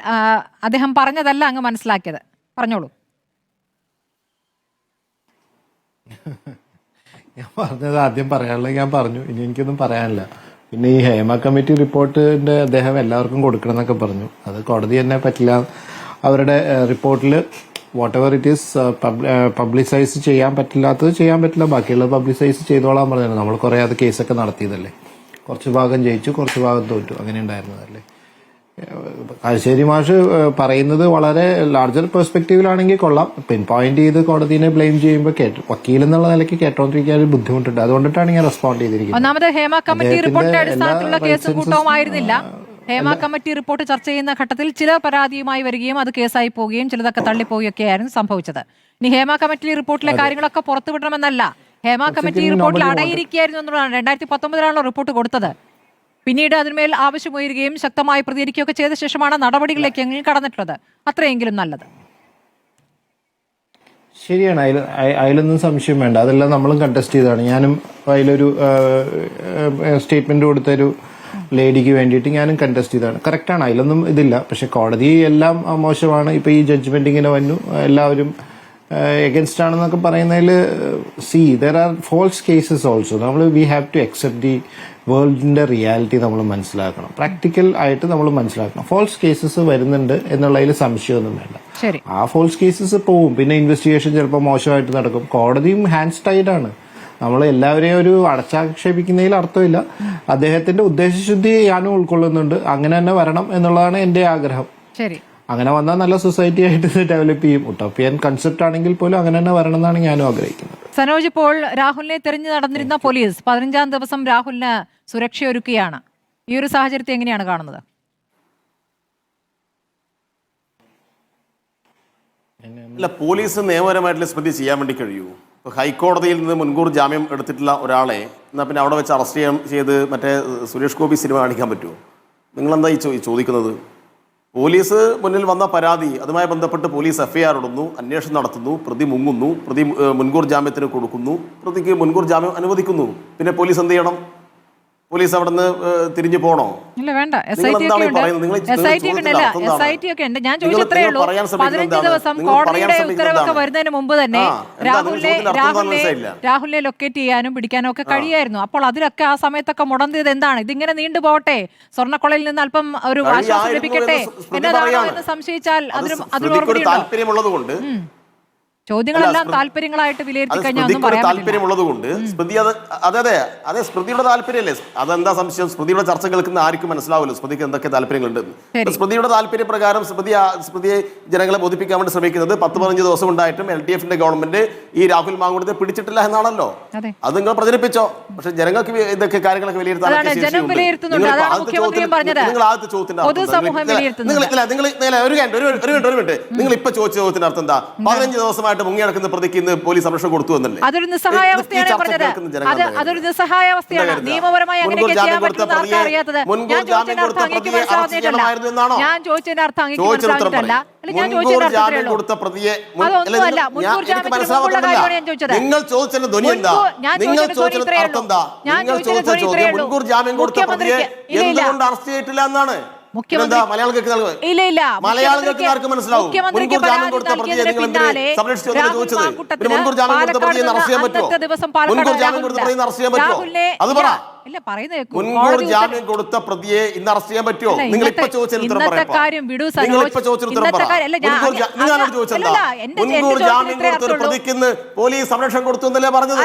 B: അദ്ദേഹം പറഞ്ഞതല്ല അങ്ങ് മനസ്സിലാക്കിയത്, പറഞ്ഞോളൂ.
F: ഞാൻ പറഞ്ഞത് ആദ്യം പറയാനുള്ളത് ഞാൻ പറഞ്ഞു, ഇനി എനിക്കൊന്നും പറയാനില്ല. പിന്നെ ഈ ഹേമ കമ്മിറ്റി റിപ്പോർട്ടിന്റെ അദ്ദേഹം എല്ലാവർക്കും കൊടുക്കണം എന്നൊക്കെ പറഞ്ഞു. അത് കോടതി തന്നെ പറ്റില്ല. അവരുടെ റിപ്പോർട്ടിൽ what ever it is publicise ചെയ്യാൻ പറ്റില്ലാത്തത് ചെയ്യാൻ പറ്റില്ല, ബാക്കിയുള്ളത് പബ്ലിസൈസ് ചെയ്തോളാൻ പറഞ്ഞു. നമ്മൾ കുറേ അത് കേസൊക്കെ നടത്തിയതല്ലേ. കുറച്ച് ഭാഗം ജയിച്ചു, കുറച്ച് ഭാഗം തോറ്റു, അങ്ങനെ ഉണ്ടായിരുന്നതല്ലേ. കാരശ്ശേരി മാഷ് പറയുന്നത് വളരെ ലാർജർ പെർസ്പെക്റ്റീവിലാണെങ്കിൽ കൊള്ളാം. പിൻ പോയിന്റ് ചെയ്ത് കോടതിനെ ബ്ലെയിം ചെയ്യുമ്പോൾ വക്കീൽ എന്നുള്ള നിലയ്ക്ക് കേട്ടോണ്ടിരിക്കാൻ ഒരു ബുദ്ധിമുട്ടുണ്ട്. അതുകൊണ്ടിട്ടാണ് ഞാൻ റെസ്പോണ്ട് ചെയ്തിരിക്കുന്നത്.
B: ഒന്നാമത് ഹേമ കമ്മിറ്റി റിപ്പോർട്ടിന്റെ അടിസ്ഥാനത്തിലുള്ള കേസും കൂട്ടവും ആയിരുന്നില്ല. ഹേമ കമ്മിറ്റി റിപ്പോർട്ട് ചർച്ച ചെയ്യുന്ന ഘട്ടത്തിൽ ചില പരാതിയുമായി വരികയും അത് കേസായി പോവുകയും ചിലതൊക്കെ തള്ളിപ്പോവുകയൊക്കെ ആയിരുന്നു സംഭവിച്ചത്. ഇനി ഹേമ കമ്മിറ്റി റിപ്പോർട്ടിലെ കാര്യങ്ങളൊക്കെ പുറത്തുവിടണമെന്നല്ല, ഹേമ കമ്മിറ്റി റിപ്പോർട്ടിൽ അടയിരിക്കുകയായിരുന്നു എന്നുള്ളതാണ്. 2019 റിപ്പോർട്ട് കൊടുത്തത്. പിന്നീട് അതിന്മേൽ ആവശ്യമുയരുകയും ശക്തമായി പ്രതികരിക്കുകയൊക്കെ ചെയ്ത ശേഷമാണ് നടപടികളിലേക്ക് കടന്നിട്ടുള്ളത്. അത്രയെങ്കിലും നല്ലത്.
F: ശരിയാണ്, അതിലൊന്നും സംശയം വേണ്ട. അതെല്ലാം നമ്മളും കണ്ടസ്റ്റ് ചെയ്തതാണ്. ഞാനും അതിലൊരു സ്റ്റേറ്റ്മെന്റ് കൊടുത്തൊരു ലേഡിക്ക് വേണ്ടിയിട്ട് ഞാനും കണ്ടസ്റ്റ് ചെയ്തതാണ്. കറക്റ്റാണ്, അതിലൊന്നും ഇതില്ല. പക്ഷെ കോടതി എല്ലാം മോശമാണ്. ഇപ്പൊ ഈ ജഡ്ജ്മെന്റ് ഇങ്ങനെ വന്നു, എല്ലാവരും എഗൻസ്റ്റ് ആണെന്നൊക്കെ പറയുന്നതിൽ there are false cases also. We have to accept the വേൾഡിന്റെ റിയാലിറ്റി നമ്മൾ മനസ്സിലാക്കണം, പ്രാക്ടിക്കൽ ആയിട്ട് നമ്മൾ മനസ്സിലാക്കണം. ഫോൾസ് കേസസ് വരുന്നുണ്ട് എന്നുള്ളതിൽ സംശയമൊന്നും വേണ്ട. ആ ഫോൾസ് കേസസ് പോവും, പിന്നെ ഇൻവെസ്റ്റിഗേഷൻ ചിലപ്പോൾ മോശമായിട്ട് നടക്കും. കോടതിയും ഹാൻഡ്സ് ടൈഡ് ആണ്. നമ്മൾ എല്ലാവരെയും ഒരു അടച്ചാക്ഷേപിക്കുന്നതിൽ അർത്ഥമില്ല. അദ്ദേഹത്തിന്റെ ഉദ്ദേശശുദ്ധി ഞാനും ഉൾക്കൊള്ളുന്നുണ്ട്. അങ്ങനെ തന്നെ വരണം എന്നുള്ളതാണ് എന്റെ ആഗ്രഹം. അങ്ങനെ വന്നാൽ നല്ല സൊസൈറ്റി ആയിട്ട് ഡെവലപ്പ് ചെയ്യും. ഉട്ടോപ്പിയൻ കൺസെപ്റ്റ് ആണെങ്കിൽ പോലും അങ്ങനെ തന്നെ വരണം എന്നാണ് ഞാനും ആഗ്രഹിക്കുന്നത്.
B: സനോജ്, ഇപ്പോൾ രാഹുലിനെ തെരഞ്ഞു നടന്നിരുന്ന പോലീസ് 15-ാം ദിവസം രാഹുലിന് സുരക്ഷയൊരുക്കുകയാണ്. ഈ ഒരു സാഹചര്യത്തെ എങ്ങനെയാണ് കാണുന്നത്?
D: അല്ല, പോലീസ് നിയമപരമായിട്ടുള്ള സ്മൃതി ചെയ്യാൻ വേണ്ടി കഴിയൂ. ഇപ്പോൾ ഹൈക്കോടതിയിൽ നിന്ന് മുൻകൂർ ജാമ്യം എടുത്തിട്ടുള്ള ഒരാളെ എന്നാൽ പിന്നെ അവിടെ വെച്ച് അറസ്റ്റ് ചെയ്ത് മറ്റേ സുരേഷ് ഗോപി സിനിമ കാണിക്കാൻ പറ്റുമോ? നിങ്ങളെന്താ ഈ ചോദിക്കുന്നത്? പോലീസ് മുന്നിൽ വന്ന പരാതി, അതുമായി ബന്ധപ്പെട്ട് പോലീസ് FIR ഇടുന്നു, അന്വേഷണം നടത്തുന്നു, പ്രതി മുങ്ങുന്നു, പ്രതി മുൻകൂർ ജാമ്യത്തിന് കൊടുക്കുന്നു, പ്രതിക്ക് മുൻകൂർ ജാമ്യം അനുവദിക്കുന്നു. പിന്നെ പോലീസ് എന്ത് ചെയ്യണം? പോലീസ് അവിടെ നിന്ന് തിരിഞ്ഞു പോണോ?
B: ഇല്ല, വേണ്ട.
D: നിങ്ങൾ എന്താണ് ഈ പറയുന്നത്? നിങ്ങൾ ചോദ്യത്തിന്റെ അർത്ഥം എന്താണ്?
B: SIT ഒക്കെ ഉണ്ട്. ഞാൻ
D: നിങ്ങൾ
B: ചോദിച്ചത്രേ ഉള്ളൂ.
D: പറയാൻ ശ്രമിക്കുന്നത്
B: 15
D: എന്താണ്?
B: ദിവസം
D: നിങ്ങൾ പറയാൻ
B: കോടതിയുടെ
D: ശ്രമിക്കുന്നത്
B: ഉത്തരവൊക്കെ
D: എന്താണ്?
B: വരുന്നതിന് മുമ്പ് തന്നെ
D: എന്താ നിങ്ങൾ ചോദ്യത്തിന്റെ അർത്ഥം എന്താണെന്ന് മനസ്സിലായില്ല.
B: രാഹുലിനെ ലൊക്കേറ്റ് ചെയ്യാനും പിടിക്കാനും ഒക്കെ കഴിയായിരുന്നു. അപ്പോൾ അതിലൊക്കെ ആ സമയത്തൊക്കെ മുടന്തിയത് എന്താണ്? ഇതിങ്ങനെ നീണ്ടു പോകട്ടെ, സ്വർണ്ണക്കൊളയിൽ നിന്ന് അല്പം ഒരു ആശ്വാസം ലഭിക്കട്ടെ എന്നതാണോ എന്ന് സംശയിച്ചാൽ അതിന് മറുപടി ഉണ്ടോ?
D: താല്പര്യമുള്ളത് കൊണ്ട്
B: ചോദ്യങ്ങളെല്ലാം താല്പര്യങ്ങളായിട്ട് വിലയിരുത്തി കഴിഞ്ഞാൽ ഒന്നും പറയാൻ പറ്റില്ല.
D: താല്പര്യമുള്ളത് കൊണ്ട് സ്മൃതി അതെ സ്മൃതിയുടെ താല്പര്യമല്ലേ? അതെന്താ സംശയം? സ്മൃതിയുടെ ചർച്ച കേൾക്കുന്ന ആർക്കും മനസ്സിലാവില്ല സ്മൃതിക്ക് എന്തൊക്കെ താല്പര്യങ്ങളുണ്ട്. സ്മൃതിയുടെ താല്പര്യപ്രകാരം സ്മൃതിയെ ജനങ്ങളെ ബോധിപ്പിക്കാൻ വേണ്ടി ശ്രമിക്കുന്നത് 10-15 ദിവസം ഉണ്ടായിട്ടും LDF-ന്റെ ഗവൺമെന്റ് ഈ രാഹുൽ മാങ്കൂട്ടത്തെ പിടിച്ചിട്ടില്ല എന്നാണല്ലോ. അത് നിങ്ങൾ പ്രചരിപ്പിച്ചോ. പക്ഷെ ജനങ്ങൾക്ക് ഇതൊക്കെ കാര്യങ്ങളൊക്കെ വിലയിരുത്താൻ നിങ്ങൾ ആദ്യത്തെ ചോദ്യത്തിന്റെ നിങ്ങൾ ഇപ്പൊ ചോദിച്ച ചോദ്യത്തിന്റെ അർത്ഥം എന്താ? 15 ദിവസമായിട്ട് മുങ്ങി നടക്കുന്ന പ്രതിക്ക് ഇന്ന് പോലീസ് സംരക്ഷണം കൊടുത്തു എന്നല്ലേ?
B: അതൊരു നിസ്സഹായാവസ്ഥയാണ് പറഞ്ഞത്. അതൊരു നിസ്സഹായാവസ്ഥയാണ്. നിയമപരമായി അങ്ങനെ ചെയ്യാൻ പറ്റുന്ന ആർക്കാ അറിയാത്തത്? ഞാൻ ചോദിച്ചതിന്റെ അർത്ഥം അങ്ങേക്ക് മനസ്സിലാവുന്നില്ല. ഞാൻ ചോദിച്ചതിന്റെ അർത്ഥം അങ്ങേക്ക് മനസ്സിലാവുന്നില്ല. ഞാൻ ചോദിച്ചതിന്റെ അർത്ഥം
D: കൊടുത്ത പ്രതിയെ
B: അതൊന്നുമല്ല. മുൻകൂർ ജാമ്യത്തിന് മുമ്പുള്ള കാര്യമാണ് ഞാൻ ചോദിച്ചത്.
D: നിങ്ങൾ ചോദിച്ചതിന്റെ ധ്വനി എന്താ? നിങ്ങൾ ചോദിച്ചതിന്റെ അർത്ഥം എന്താ? നിങ്ങൾ ചോദിച്ച ചോദ്യം മുൻകൂർ ജാമ്യം കൊടുത്ത പ്രതിയെ എന്തുകൊണ്ട് അറസ്റ്റ് ചെയ്തിട്ടില്ല എന്നാണ്. മലയാളികൾക്ക് ആർക്ക് മനസ്സിലാവും? മുൻകൂർ ജാമ്യം കൊടുത്ത പ്രതിയെ നിങ്ങൾ സംരക്ഷിച്ചു എന്നാണ് ചോദിച്ചത്. മുൻകൂർ ജാമ്യം കൊടുത്ത പ്രതിയെ അറസ്റ്റ് ചെയ്യാൻ പറ്റുമോ? മുൻകൂർ ജാമ്യം കൊടുത്ത പ്രതിയെ അറസ്റ്റ് ചെയ്യാൻ പറ്റുമോ? അത് പറ. മുൻകൂർ ജാമ്യം കൊടുത്ത പ്രതിയെ ഇന്ന് അറസ്റ്റ് ചെയ്യാൻ പറ്റുമോ? നിങ്ങൾ ഇപ്പൊ ചോദിച്ചതിന് ഉത്തരം പറയാം. നിങ്ങൾ ഇപ്പൊ ചോദിച്ചതിന് ഉത്തരം പറ. നിങ്ങളാണ് ചോദിച്ചെന്താ? മുൻകൂർ ജാമ്യം കൊടുത്ത ഒരു പ്രതിക്ക് ഇന്ന് പോലീസ് സംരക്ഷണം കൊടുത്തു എന്നല്ലേ പറഞ്ഞത്?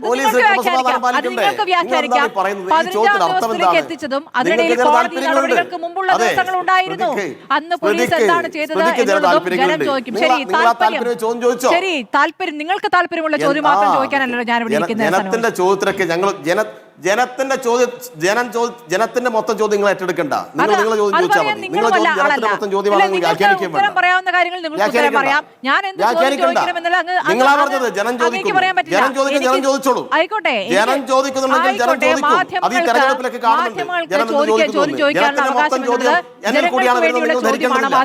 D: പോലീസ് ക്രമസമാധാനം പാലിക്കണ്ടേ? നിങ്ങളെന്താണ് പറയുന്നത്? ഈ ചോദ്യത്തിന് അർത്ഥം എന്താണ്? നിങ്ങൾക്ക് ചില താല്പര്യങ്ങളുണ്ട്. അതെ,
B: ശരി, താല്പര്യം നിങ്ങൾക്ക് താല്പര്യമുള്ള ചോദ്യം മാത്രം ചോദിക്കാനല്ലോ ഞാൻ ഇവിടെ ഇരിക്കുന്നത്.
D: ജനത്തിന്റെ ചോദ്യത്തിലൊക്കെ ഞങ്ങൾ ജനത്തിന്റെ മൊത്തം ചോദ്യം നിങ്ങൾ ഏറ്റെടുക്കണ്ട. നിങ്ങൾ ചോദ്യം ചോദിച്ചാൽ മതി. നിങ്ങൾ ജനത്തിന്റെ മൊത്തം ചോദ്യമാണ് വ്യാഖ്യാനിക്കാൻ വേണ്ട. നിങ്ങളാ പറഞ്ഞത് ജനം ചോദിക്കും. ജനം ചോദിച്ചോളൂ. ജനം ചോദിക്കുന്നുണ്ടെങ്കിൽ ജനം ചോദിക്കും. അത് ഈ തെരഞ്ഞെടുപ്പിലൊക്കെ കാണുന്നുണ്ട്. ജനം ചോദിക്കുന്നുണ്ട്. ജനത്തിന്റെ മൊത്തം ചോദ്യം എന്നിൽ കൂടിയാണ് വരുന്നത്. നിങ്ങൾ ധരിക്കേണ്ടതില്ല.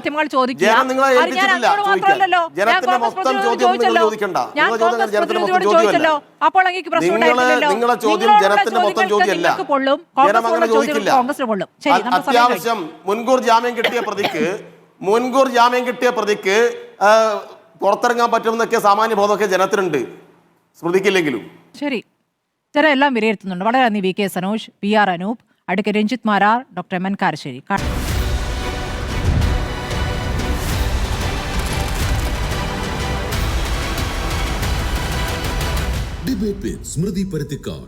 D: ജനം നിങ്ങളെ ഏൽപ്പിച്ചിട്ടില്ല ചോദിക്കാൻ. ജനത്തിന്റെ മൊത്തം ചോദ്യം നിങ്ങൾ ചോദിക്കണ്ട. നിങ്ങൾ ചോദ്യം ജനത്തിന്റെ മൊത്തം ചോദ്യമല്ല. നിങ്ങളെ ചോദ്യം ജനത്തിന്റെ മൊത്തം ചോദ്യമല്ല. ജനം അങ്ങനെ ചോദിക്കില്ല. അത്യാവശ്യം മുൻകൂർ ജാമ്യം കിട്ടിയ പ്രതിക്ക് പുറത്തിറങ്ങാൻ പറ്റുമെന്നൊക്കെ സാമാന്യ ബോധമൊക്കെ ജനത്തിനുണ്ട്, സ്മൃതിക്കില്ലെങ്കിലും.
B: ശരി, ജനം എല്ലാം വിലയിരുത്തുന്നുണ്ട്. വളരെ നന്ദി. VK Sanoj, PR Anoop, advocate Ranjith Marar, doctor MN Karassery.
A: Debate വിത്ത് സ്മൃതി പരുത്തിക്കാട്.